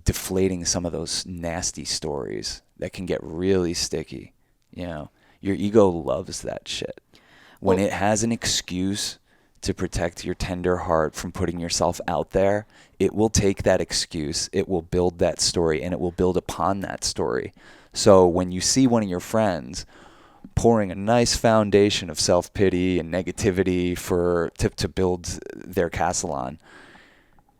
deflating some of those nasty stories that can get really sticky. You know, your ego loves that shit. When it has an excuse to protect your tender heart from putting yourself out there, it will take that excuse, it will build that story, and it will build upon that story. So when you see one of your friends pouring a nice foundation of self-pity and negativity to build their castle on,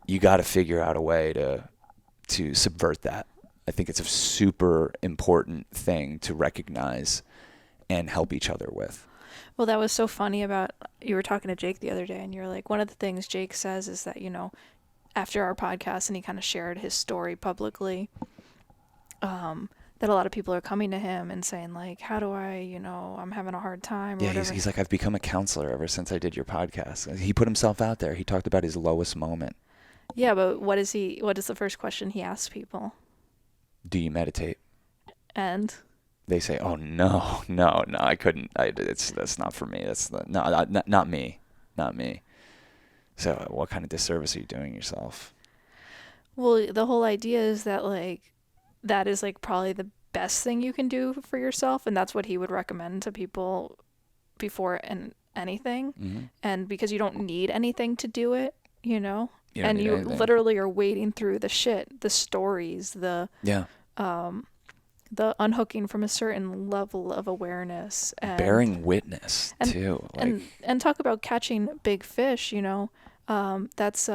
you got to figure out a way to subvert that. I think it's a super important thing to recognize and help each other with. Well, that was so funny about, you were talking to Jake the other day, and you're like, one of the things Jake says is that, you know, after our podcast, and he kind of shared his story publicly, that a lot of people are coming to him and saying like, how do I, you know, I'm having a hard time. Or whatever. He's like, I've become a counselor ever since I did your podcast. He put himself out there. He talked about his lowest moment. Yeah, but what is the first question he asks people? Do you meditate? And they say, "Oh no, I couldn't. That's not for me. Not me." So, what kind of disservice are you doing yourself? Well, the whole idea is that like that is like probably the best thing you can do for yourself, and that's what he would recommend to people before anything. And because you don't need anything to do it, you know. And you literally are wading through the shit, the stories, the unhooking from a certain level of awareness, and bearing witness too. And talk about catching big fish, you know. That's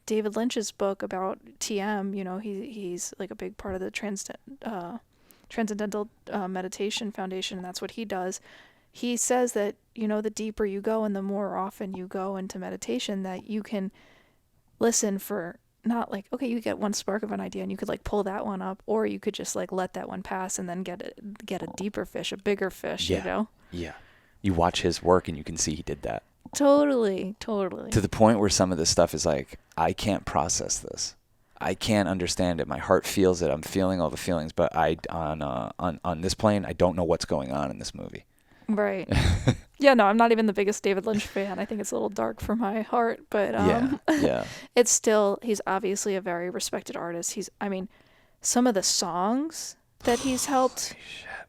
David Lynch's book about TM. You know, he's like a big part of the Transcendental Meditation Foundation, and that's what he does. he says that, the deeper you go and the more often you go into meditation, that you can listen for not like, okay, you get one spark of an idea and you could like pull that one up, or you could just like let that one pass and then get a deeper fish, a bigger fish, Yeah. Yeah. You watch his work and you can see he did that. Totally, totally. To the point where some of this stuff is like, I can't process this. I can't understand it. My heart feels it. I'm feeling all the feelings, but on this plane, I don't know what's going on in this movie. Right. Yeah, no, I'm not even the biggest David Lynch fan. I think it's a little dark for my heart, but Yeah. it's still, he's obviously a very respected artist. I mean, some of the songs that he's helped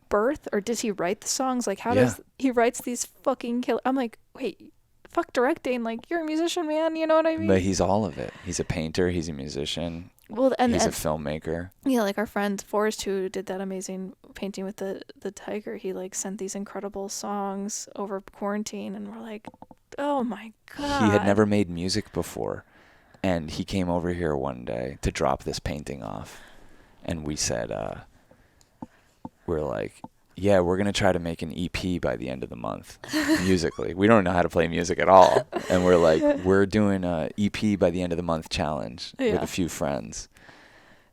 birth, or does he write the songs? Like, how does he writes these fucking I'm like, wait, fuck directing. Like, you're a musician, man. You know what I mean? But he's all of it. He's a painter. He's a musician. Well, he's a filmmaker. Yeah, like our friend Forrest, who did that amazing painting with the tiger, he like sent these incredible songs over quarantine, and we're like, oh my god. He had never made music before, and he came over here one day to drop this painting off, and we said, we're like, yeah, we're going to try to make an EP by the end of the month, musically. We don't know how to play music at all. And we're like, we're doing a EP by the end of the month challenge with a few friends.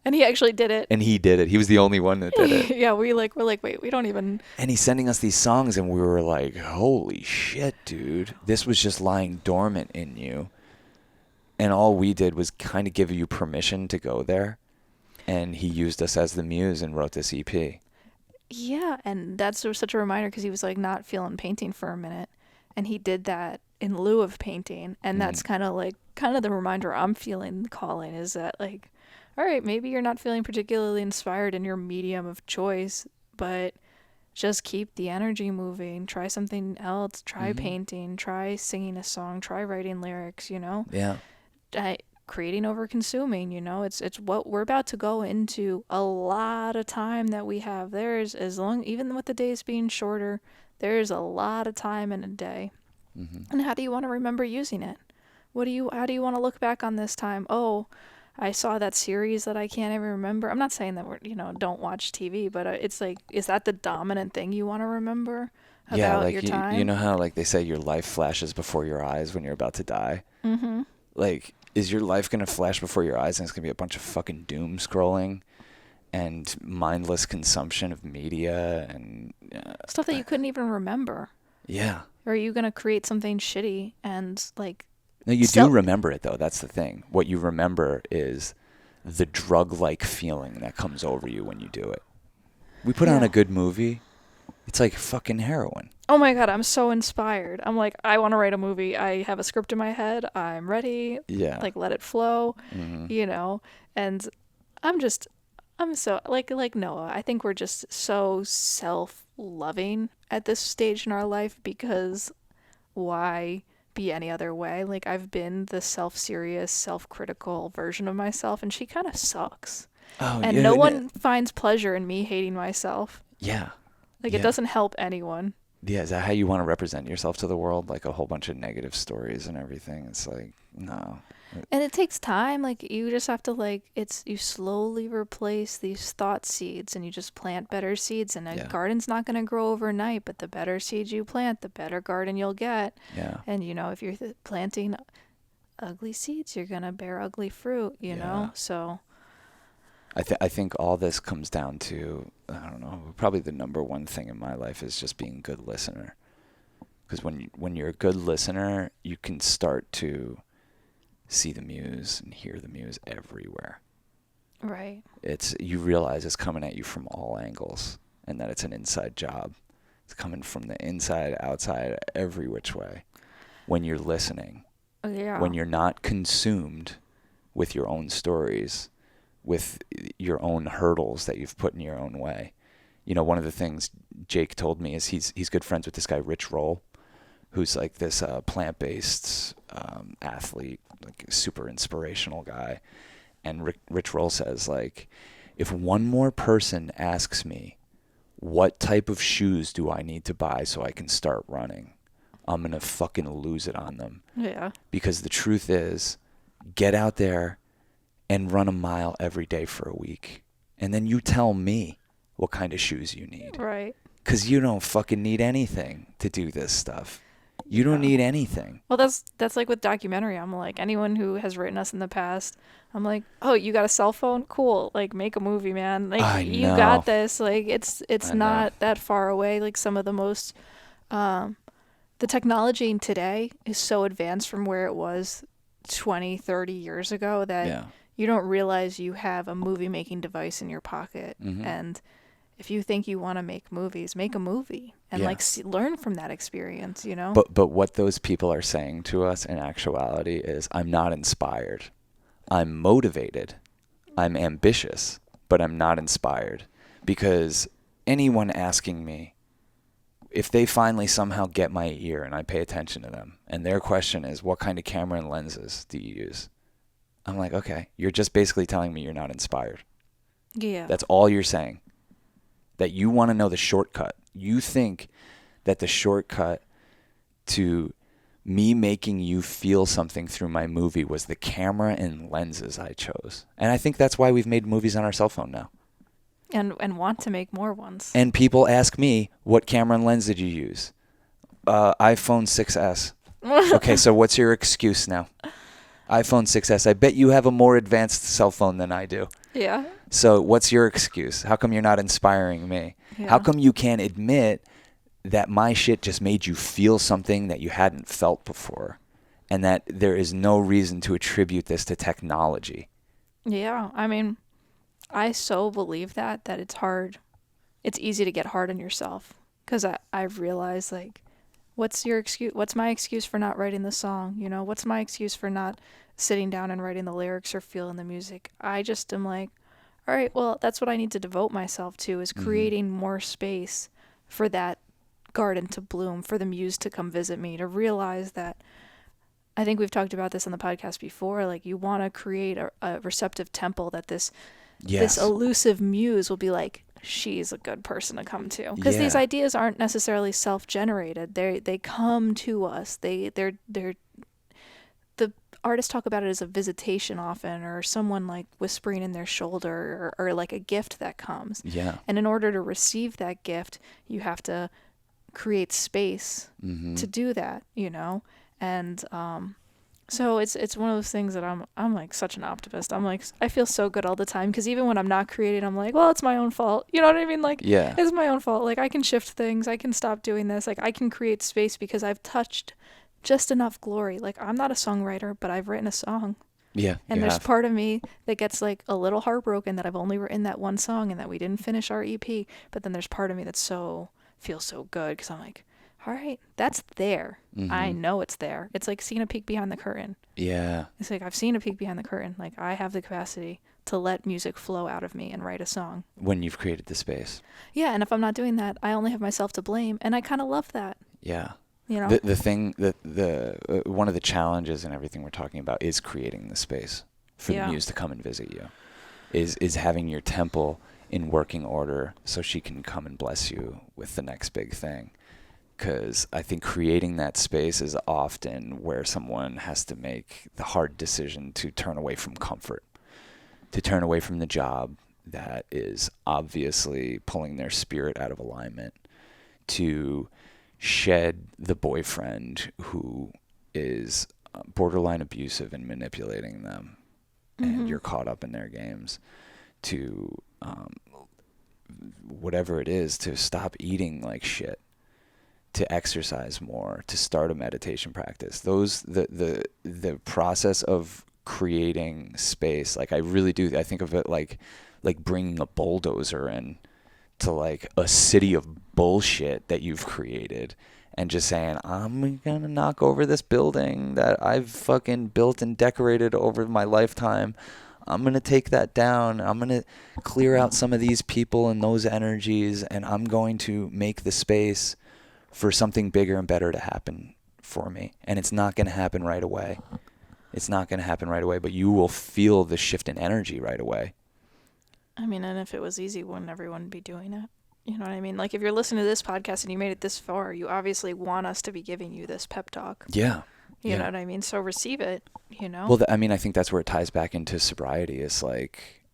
And he actually did it. And he did it. He was the only one that did it. Yeah, we're like, wait, we don't even. And he's sending us these songs, and we were like, holy shit, dude. This was just lying dormant in you. And all we did was kind of give you permission to go there. And he used us as the muse and wrote this EP. Yeah, and that's such a reminder, because he was like not feeling painting for a minute, and he did that in lieu of painting, and that's kind of the reminder I'm feeling, calling, is that like, all right, maybe you're not feeling particularly inspired in your medium of choice, but just keep the energy moving, try something else, try painting, try singing a song, try writing lyrics, Yeah. Creating over consuming, it's what we're about to go into. A lot of time that we have, there's, as long, even with the days being shorter, there's a lot of time in a day. And how do you want to remember using it? How do you want to look back on this time? Oh, I saw that series that I can't even remember. I'm not saying that we're, don't watch TV, but it's like, is that the dominant thing you want to remember about like your time? You know how like they say your life flashes before your eyes when you're about to die? Like, is your life going to flash before your eyes and it's going to be a bunch of fucking doom scrolling and mindless consumption of media and stuff that you couldn't even remember? Yeah. Or are you going to create something shitty and like... No, you do remember it, though. That's the thing. What you remember is the drug-like feeling that comes over you when you do it. We put on a good movie. It's like fucking heroin. Oh my God, I'm so inspired. I'm like, I want to write a movie. I have a script in my head. I'm ready. Yeah. Like, let it flow, and I'm so, like Noah, I think we're just so self-loving at this stage in our life, because why be any other way? Like, I've been the self-serious, self-critical version of myself, and she kind of sucks. Oh, and no one finds pleasure in me hating myself. Yeah. Like, it doesn't help anyone. Yeah, is that how you want to represent yourself to the world? Like a whole bunch of negative stories and everything? It's like, no. And it takes time. Like, you just have to, you slowly replace these thought seeds, and you just plant better seeds. And a garden's not going to grow overnight, but the better seeds you plant, the better garden you'll get. Yeah. And, if you're planting ugly seeds, you're going to bear ugly fruit, you know? So... I think all this comes down to, I don't know, probably the number one thing in my life is just being a good listener. Because when you're a good listener, you can start to see the muse and hear the muse everywhere. Right. You realize it's coming at you from all angles, and that it's an inside job. It's coming from the inside, outside, every which way. When you're listening. Yeah. When you're not consumed with your own stories, with your own hurdles that you've put in your own way. One of the things Jake told me is he's good friends with this guy, Rich Roll, who's like this plant-based athlete, like super inspirational guy. And Rich Roll says, like, if one more person asks me, what type of shoes do I need to buy so I can start running, I'm going to fucking lose it on them. Yeah. Because the truth is, get out there and run a mile every day for a week. And then you tell me what kind of shoes you need. Right. 'cause you don't fucking need anything to do this stuff. You don't need anything. Well, that's like with documentary. I'm like, anyone who has written us in the past, I'm like, oh, you got a cell phone? Cool. Like, make a movie, man. Like, I you know. got this. Like, it's I not know. that far away. Like, some of the most, the technology in today is so advanced from where it was 20, 30 years ago that Yeah. you don't realize you have a movie making device in your pocket. Mhm. And if you think you want to make movies, make a movie and Yeah. like learn from that experience, you know? But what those people are saying to us in actuality is, I'm not inspired. I'm motivated. I'm ambitious, but I'm not inspired. Because anyone asking me, if they finally somehow get my ear and I pay attention to them, and their question is, what kind of camera and lenses do you use? I'm like, okay, you're just basically telling me you're not inspired. Yeah. That's all you're saying. That you want to know the shortcut. You think that the shortcut to me making you feel something through my movie was the camera and lenses I chose. And I think that's why we've made movies on our cell phone now. And want to make more ones. And people ask me, what camera and lens did you use? iPhone 6S. Okay, so what's your excuse now? iPhone 6S. I bet you have a more advanced cell phone than I do. Yeah. So what's your excuse? How come you're not inspiring me? Yeah. How come you can't admit that my shit just made you feel something that you hadn't felt before, and that there is no reason to attribute this to technology? Yeah. I mean, I so believe that it's hard. It's easy to get hard on yourself because I've realized, like, what's your excuse? What's my excuse for not writing the song? You know, what's my excuse for not sitting down and writing the lyrics or feeling the music? I just am like, all right, well, that's what I need to devote myself to, is creating more space for that garden to bloom, for the muse to come visit me, to realize that, I think we've talked about this on the podcast before, like, you want to create a receptive temple that this elusive muse will be like, she's a good person to come to, because these ideas aren't necessarily self-generated. They come to us. They're the artists talk about it as a visitation often, or someone like whispering in their shoulder, or like a gift that comes. Yeah. And in order to receive that gift, you have to create space to do that, you know? And so it's one of those things that I'm like such an optimist. I'm like, I feel so good all the time, because even when I'm not creating, I'm like, well, it's my own fault. You know what I mean? Like, Yeah. it's my own fault. Like, I can shift things. I can stop doing this. Like, I can create space because I've touched just enough glory. Like, I'm not a songwriter, but I've written a song. Yeah. And there's part of me that gets like a little heartbroken that I've only written that one song and that we didn't finish our EP. But then there's part of me that's feels so good, because I'm like, all right, that's there. I know it's there. It's like seeing a peek behind the curtain. Yeah. It's like, I've seen a peek behind the curtain. Like, I have the capacity to let music flow out of me and write a song. When you've created the space. Yeah, and if I'm not doing that, I only have myself to blame, and I kind of love that. Yeah. You know? The thing that one of the challenges in everything we're talking about is creating the space for the muse to come and visit you. Is having your temple in working order so she can come and bless you with the next big thing. Because I think creating that space is often where someone has to make the hard decision to turn away from comfort, to turn away from the job that is obviously pulling their spirit out of alignment, to shed the boyfriend who is borderline abusive and manipulating them, and you're caught up in their games, to whatever it is, to stop eating like shit, to exercise more, to start a meditation practice. The process of creating space, like, I really do, I think of it like bringing a bulldozer in to like a city of bullshit that you've created, and just saying, I'm gonna knock over this building that I've fucking built and decorated over my lifetime. I'm going to take that down. I'm going to clear out some of these people and those energies, and I'm going to make the space for something bigger and better to happen for me. And it's not going to happen right away. It's not going to happen right away, but you will feel the shift in energy right away. I mean, and if it was easy, wouldn't everyone be doing it? You know what I mean? Like, if you're listening to this podcast and you made it this far, you obviously want us to be giving you this pep talk. Yeah. You know what I mean? So receive it, you know? Well, I mean, I think that's where it ties back into sobriety. Is like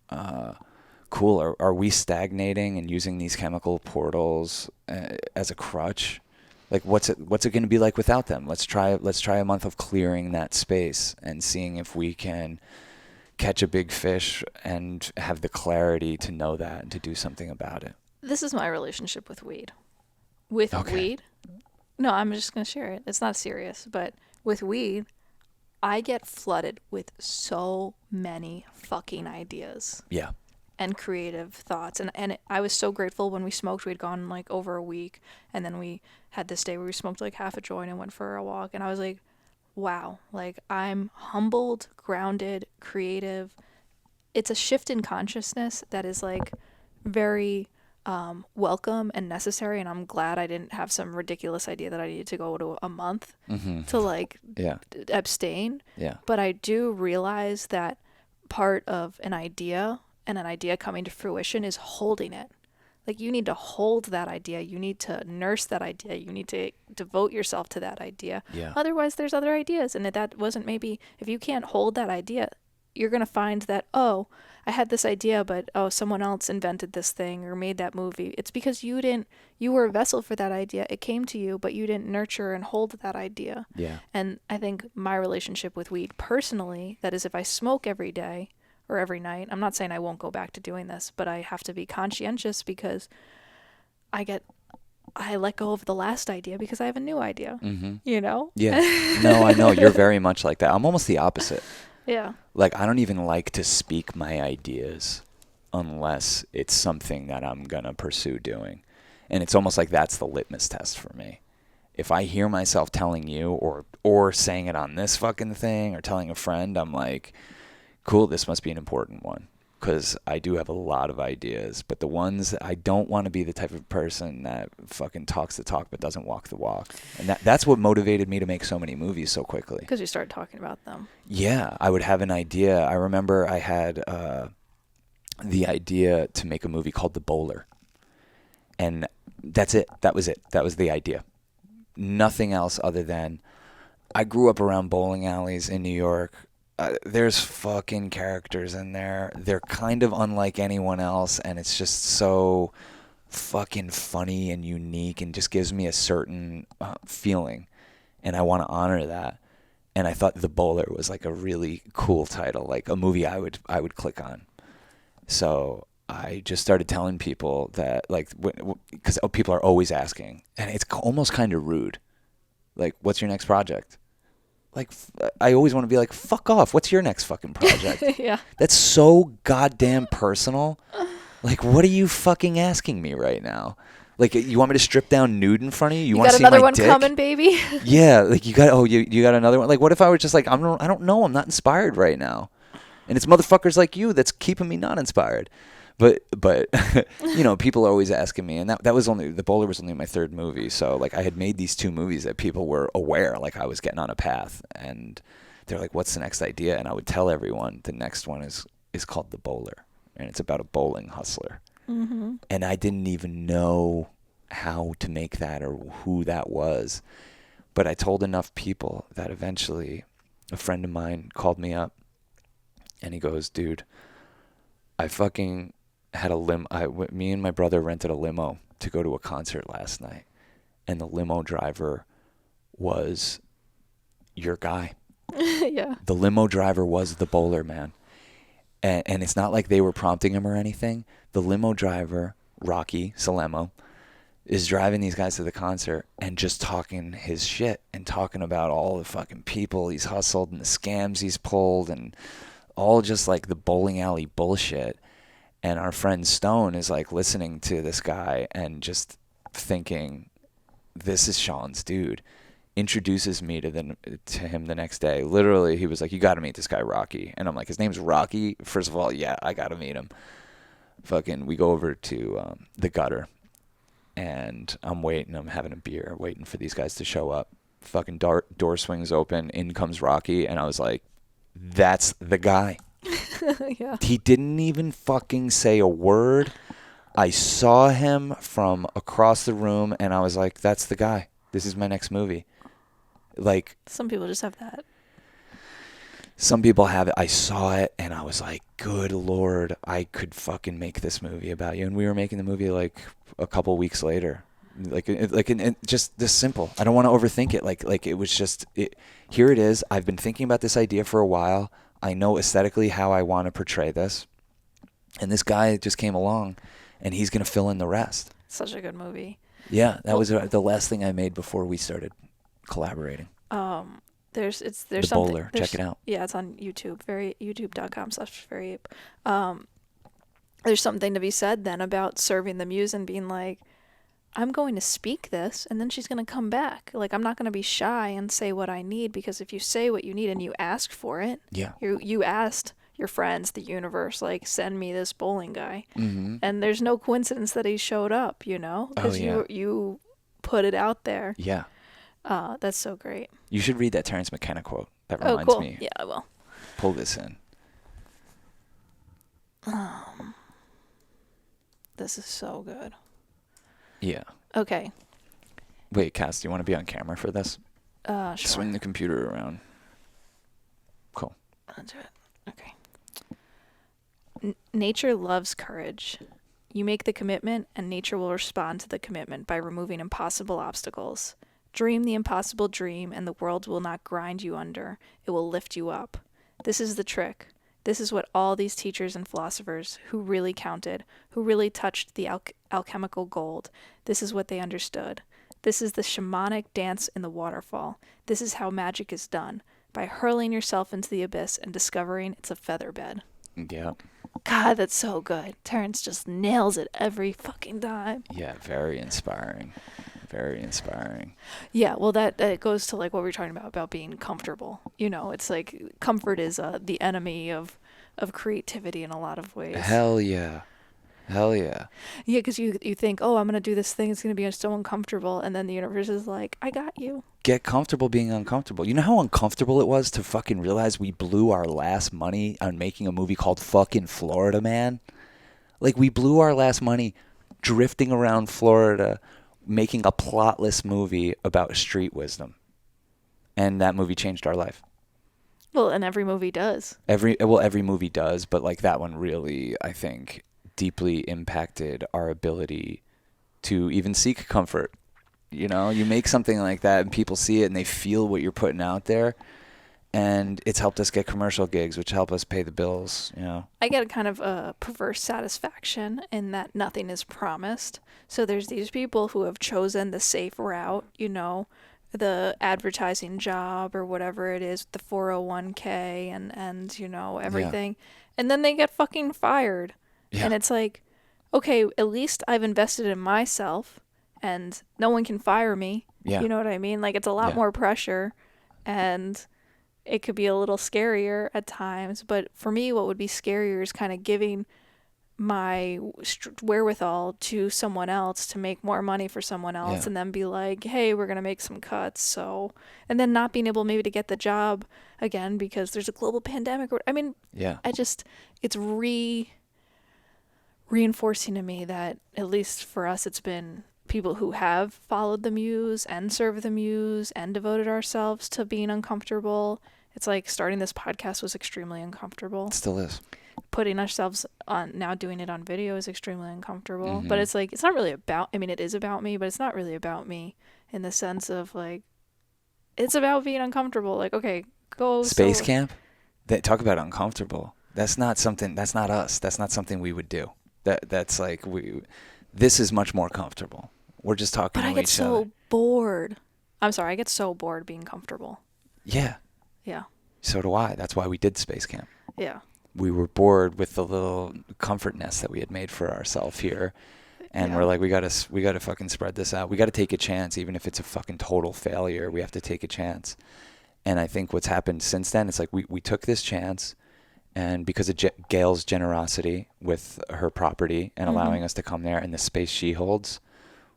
cool. Are we stagnating and using these chemical portals as a crutch? Like, what's it going to be like without them? Let's try a month of clearing that space and seeing if we can catch a big fish and have the clarity to know that and to do something about it. This is my relationship with weed. With weed, no, I'm just going to share it. It's not serious, but with weed, I get flooded with so many fucking ideas. Yeah. And creative thoughts. And I was so grateful when we smoked. We'd gone like over a week, and then we had this day where we smoked like half a joint and went for a walk. And I was like, wow, like I'm humbled, grounded, creative. It's a shift in consciousness that is like very welcome and necessary. And I'm glad I didn't have some ridiculous idea that I needed to go to a month to like abstain. Yeah. But I do realize that part of an idea and an idea coming to fruition is holding it. Like, you need to hold that idea. You need to nurse that idea. You need to devote yourself to that idea. Yeah. Otherwise, there's other ideas. And if that wasn't maybe, if you can't hold that idea, you're going to find that, oh, I had this idea, but, oh, someone else invented this thing or made that movie. It's because you were a vessel for that idea. It came to you, but you didn't nurture and hold that idea. Yeah. And I think my relationship with weed personally, that is, if I smoke every day, or every night. I'm not saying I won't go back to doing this, but I have to be conscientious because I let go of the last idea because I have a new idea. You know? Yeah. No, I know. You're very much like that. I'm almost the opposite. Yeah. Like, I don't even like to speak my ideas unless it's something that I'm going to pursue doing. And it's almost like that's the litmus test for me. If I hear myself telling you or saying it on this fucking thing or telling a friend, I'm like, cool, this must be an important one, because I do have a lot of ideas, but the ones that I don't want to be the type of person that fucking talks the talk but doesn't walk the walk. And that's what motivated me to make so many movies so quickly. Because you started talking about them. Yeah, I would have an idea. I remember I had the idea to make a movie called The Bowler. And that's it. That was it. That was the idea. Nothing else other than I grew up around bowling alleys in New York. There's fucking characters in there. They're kind of unlike anyone else, and it's just so fucking funny and unique and just gives me a certain feeling, and I want to honor that. And I thought The Bowler was like a really cool title, like a movie I would click on. So I just started telling people that, like, because people are always asking, and it's almost kind of rude, like, what's your next project? Like, I always want to be like, fuck off. What's your next fucking project? Yeah. That's so goddamn personal. Like, what are you fucking asking me right now? Like, you want me to strip down nude in front of you? You want to see my dick? You got another one coming, baby? Yeah. Like, you got another one? Like, what if I was just like, I don't know. I'm not inspired right now. And it's motherfuckers like you that's keeping me not inspired. But you know, people are always asking me, and that was only, The Bowler was only my third movie, so like I had made these two movies that people were aware, like I was getting on a path, and they're like, what's the next idea? And I would tell everyone the next one is called The Bowler, and it's about a bowling hustler. And I didn't even know how to make that or who that was, but I told enough people that eventually a friend of mine called me up, and he goes, dude, I fucking had me and my brother rented a limo to go to a concert last night, and the limo driver was your guy. Yeah. The limo driver was The Bowler, man. And it's not like they were prompting him or anything. The limo driver, Rocky Salemo, is driving these guys to the concert and just talking his shit and talking about all the fucking people he's hustled and the scams he's pulled and all just like the bowling alley bullshit. And our friend Stone is like listening to this guy and just thinking, this is Sean's dude. Introduces me to him the next day. Literally, he was like, you got to meet this guy, Rocky. And I'm like, his name's Rocky? First of all, yeah, I got to meet him. Fucking, we go over to the Gutter. And I'm waiting. I'm having a beer, waiting for these guys to show up. Fucking door swings open. In comes Rocky. And I was like, that's the guy. Yeah. He didn't even fucking say a word. I saw him from across the room, and I was like, that's the guy. This is my next movie. Like, some people just have that. Some people have it. I saw it and I was like, good Lord, I could fucking make this movie about you. And we were making the movie like a couple weeks later. Just this simple. I don't want to overthink it. Like it was just, here it is. I've been thinking about this idea for a while. I know aesthetically how I want to portray this. And this guy just came along and he's going to fill in the rest. Such a good movie. Yeah, that was the last thing I made before we started collaborating. There's The something. Bowler. Check it out. Yeah, it's on YouTube. youtube.com/veryape. There's something to be said then about serving the muse and being like, I'm going to speak this, and then she's going to come back. Like, I'm not going to be shy and say what I need, because if you say what you need and you ask for it, Yeah. you asked your friends, the universe, like, send me this bowling guy. Mm-hmm. And there's no coincidence that he showed up, you know? Because you put it out there. Yeah. That's so great. You should read that Terrence McKenna quote. That Oh, reminds cool. me. Yeah, I will. Pull this in. This is so good. Yeah. Okay. Wait, Cass, do you want to be on camera for this? Sure. Swing the computer around. Cool. I'll do it. Okay. Nature loves courage. You make the commitment, and nature will respond to the commitment by removing impossible obstacles. Dream the impossible dream, and the world will not grind you under. It will lift you up. This is the trick. This is what all these teachers and philosophers who really counted, who really touched the alchemical gold, this is what they understood. This is the shamanic dance in the waterfall. This is how magic is done, by hurling yourself into the abyss and discovering it's a feather bed. Yeah. God, that's so good. Terrence just nails it every fucking time. Yeah, very inspiring. Very inspiring. Yeah, well, that goes to like what we were talking about being comfortable. You know, it's like comfort is the enemy of creativity in a lot of ways. Hell yeah. Hell yeah. Yeah, because you think, oh, I'm going to do this thing. It's going to be so uncomfortable. And then the universe is like, I got you. Get comfortable being uncomfortable. You know how uncomfortable it was to fucking realize we blew our last money on making a movie called fucking Florida Man? Like, we blew our last money drifting around Florida making a plotless movie about street wisdom. And that movie changed our life. Well, and every movie does. Every movie does, but like that one really, I think, deeply impacted our ability to even seek comfort. You know, you make something like that and people see it and they feel what you're putting out there. And it's helped us get commercial gigs, which help us pay the bills, you know. I get a kind of a perverse satisfaction in that nothing is promised. So there's these people who have chosen the safe route, you know, the advertising job or whatever it is, the 401k and you know, everything. Yeah. And then they get fucking fired. Yeah. And it's like, okay, at least I've invested in myself and no one can fire me. Yeah. You know what I mean? Like, it's a lot more pressure and it could be a little scarier at times. But for me, what would be scarier is kind of giving my wherewithal to someone else to make more money for someone else and then be like, hey, we're going to make some cuts. So, and then not being able maybe to get the job again because there's a global pandemic. I mean, it's reinforcing to me that at least for us, it's been people who have followed the muse and served the muse and devoted ourselves to being uncomfortable. It's like starting this podcast was extremely uncomfortable. It still is. Putting ourselves on, now doing it on video is extremely uncomfortable. Mm-hmm. But it's like, it's not really about, I mean, it is about me, but it's not really about me in the sense of like, it's about being uncomfortable. Like, okay, go. Space camp? Talk about uncomfortable. That's not something, that's not us. That's not something we would do. That's like, this is much more comfortable. We're just talking to each other. But I get so bored. I'm sorry, I get so bored being comfortable. Yeah. Yeah. So do I. That's why we did Space Camp. Yeah. We were bored with the little comfort nest that we had made for ourselves here. And we're like, we gotta fucking spread this out. We gotta take a chance, even if it's a fucking total failure. We have to take a chance. And I think what's happened since then, it's like we took this chance, and because of Gail's generosity with her property and allowing us to come there and the space she holds,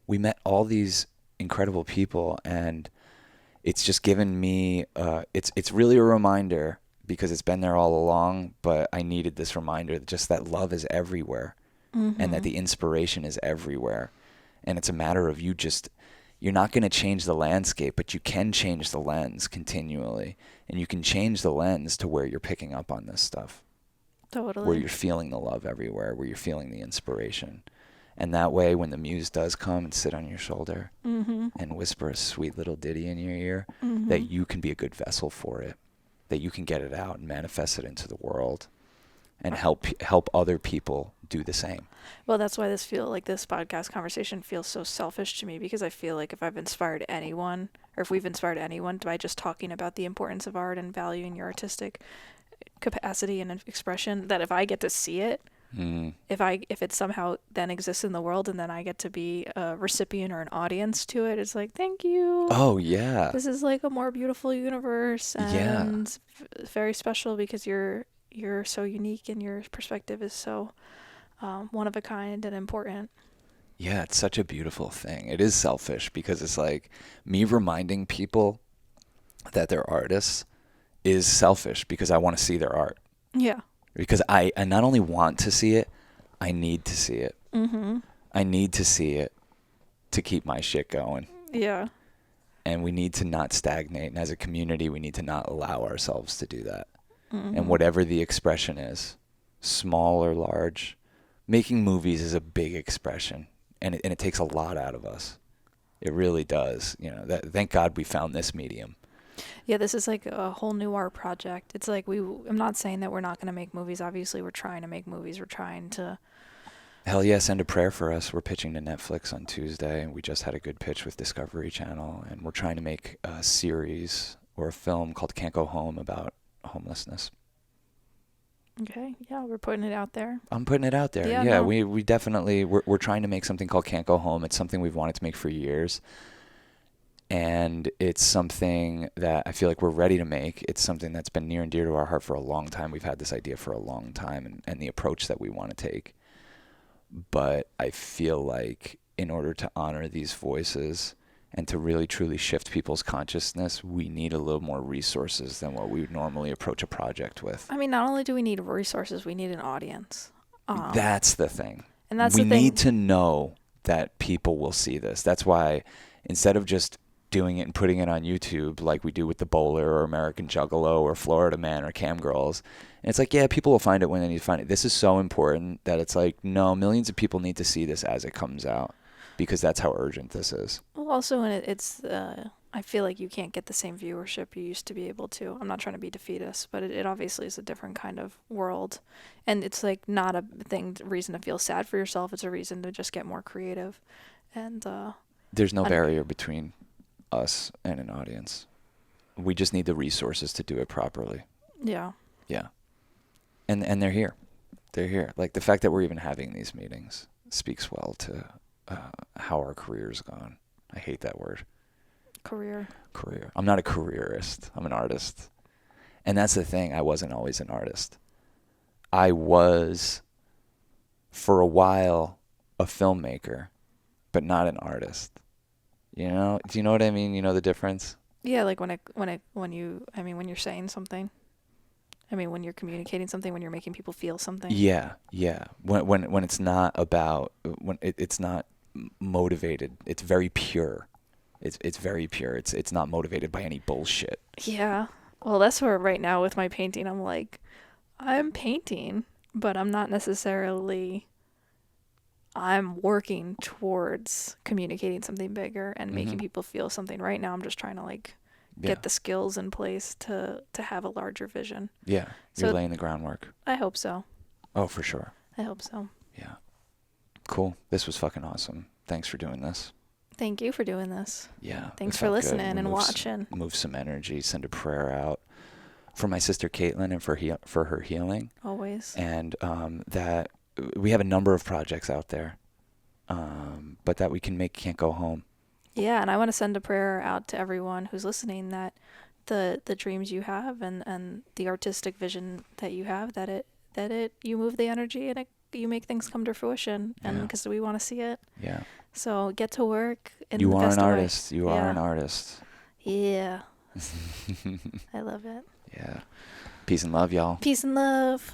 we met all these incredible people, and it's just given me, it's really a reminder, because it's been there all along, but I needed this reminder just that love is everywhere and that the inspiration is everywhere. And it's a matter of you just You're not going to change the landscape, but you can change the lens continually. And you can change the lens to where you're picking up on this stuff. Totally. Where you're feeling the love everywhere, where you're feeling the inspiration. And that way, when the muse does come and sit on your shoulder and whisper a sweet little ditty in your ear, that you can be a good vessel for it, that you can get it out and manifest it into the world and help other people do the same. Well, that's why this podcast conversation feels so selfish to me, because I feel like if I've inspired anyone, or if we've inspired anyone by just talking about the importance of art and valuing your artistic capacity and expression, that if I get to see it, if it somehow then exists in the world and then I get to be a recipient or an audience to it, it's like, thank you. Oh, yeah. This is like a more beautiful universe, and very special, because you're so unique and your perspective is so one of a kind and important. Yeah, it's such a beautiful thing. It is selfish because it's like me reminding people that they're artists is selfish because I want to see their art. Yeah. Because I not only want to see it, I need to see it. I need to see it to keep my shit going. Yeah. And we need to not stagnate. And as a community, we need to not allow ourselves to do that. And whatever the expression is, small or large, making movies is a big expression. And it takes a lot out of us. It really does. You know, thank God we found this medium. Yeah, this is like a whole new art project. It's like I'm not saying that we're not going to make movies. Obviously, we're trying to make movies. We're trying to... Hell yeah, send a prayer for us. We're pitching to Netflix on Tuesday. We just had a good pitch with Discovery Channel. And we're trying to make a series or a film called Can't Go Home about homelessness. Okay, yeah, we're putting it out there. I'm putting it out there. Yeah, no. we definitely, we're trying to make something called Can't Go Home. It's something we've wanted to make for years. And it's something that I feel like we're ready to make. It's something that's been near and dear to our heart for a long time. We've had this idea for a long time and the approach that we want to take. But I feel like in order to honor these voices and to really truly shift people's consciousness, we need a little more resources than what we would normally approach a project with. I mean, not only do we need resources, we need an audience. That's the thing. And that's we the thing. need to know that people will see this. That's why instead of just doing it and putting it on YouTube like we do with The Bowler or American Juggalo or Florida Man or Cam Girls. And it's like, yeah, people will find it when they need to find it. This is so important that it's like, no, millions of people need to see this as it comes out because that's how urgent this is. Well, also, when it's, I feel like you can't get the same viewership you used to be able to. I'm not trying to be defeatist, but it obviously is a different kind of world. And it's like not a reason to feel sad for yourself. It's a reason to just get more creative. And there's no barrier between us and an audience. We just need the resources to do it properly. Yeah. Yeah. And they're here. They're here. Like the fact that we're even having these meetings speaks well to how our career's gone. I hate that word. Career. I'm not a careerist. I'm an artist. And that's the thing. I wasn't always an artist. I was, for a while, a filmmaker, but not an artist. You know? Do you know what I mean? You know the difference? Yeah, like when you're saying something. I mean, when you're communicating something, when you're making people feel something. Yeah. When it's not about, when it's not motivated. It's very pure. It's very pure. It's not motivated by any bullshit. Yeah. Well, that's where right now with my painting, I'm like, I'm painting, but I'm not necessarily. I'm working towards communicating something bigger and making people feel something. Right now, I'm just trying to get the skills in place to have a larger vision. Yeah, you're laying the groundwork. I hope so. Oh, for sure. I hope so. Yeah. Cool. This was fucking awesome. Thanks for doing this. Thank you for doing this. Yeah. Thanks for listening and watching. Move some energy. Send a prayer out for my sister Caitlin and for her healing. Always. And that we have a number of projects out there, but that we can make Can't Go Home. Yeah, and I want to send a prayer out to everyone who's listening that the dreams you have and the artistic vision that you have, that you move the energy and you make things come to fruition, and because we want to see it. Yeah. So get to work. You are an artist. You are an artist. Yeah. I love it. Yeah. Peace and love, y'all. Peace and love.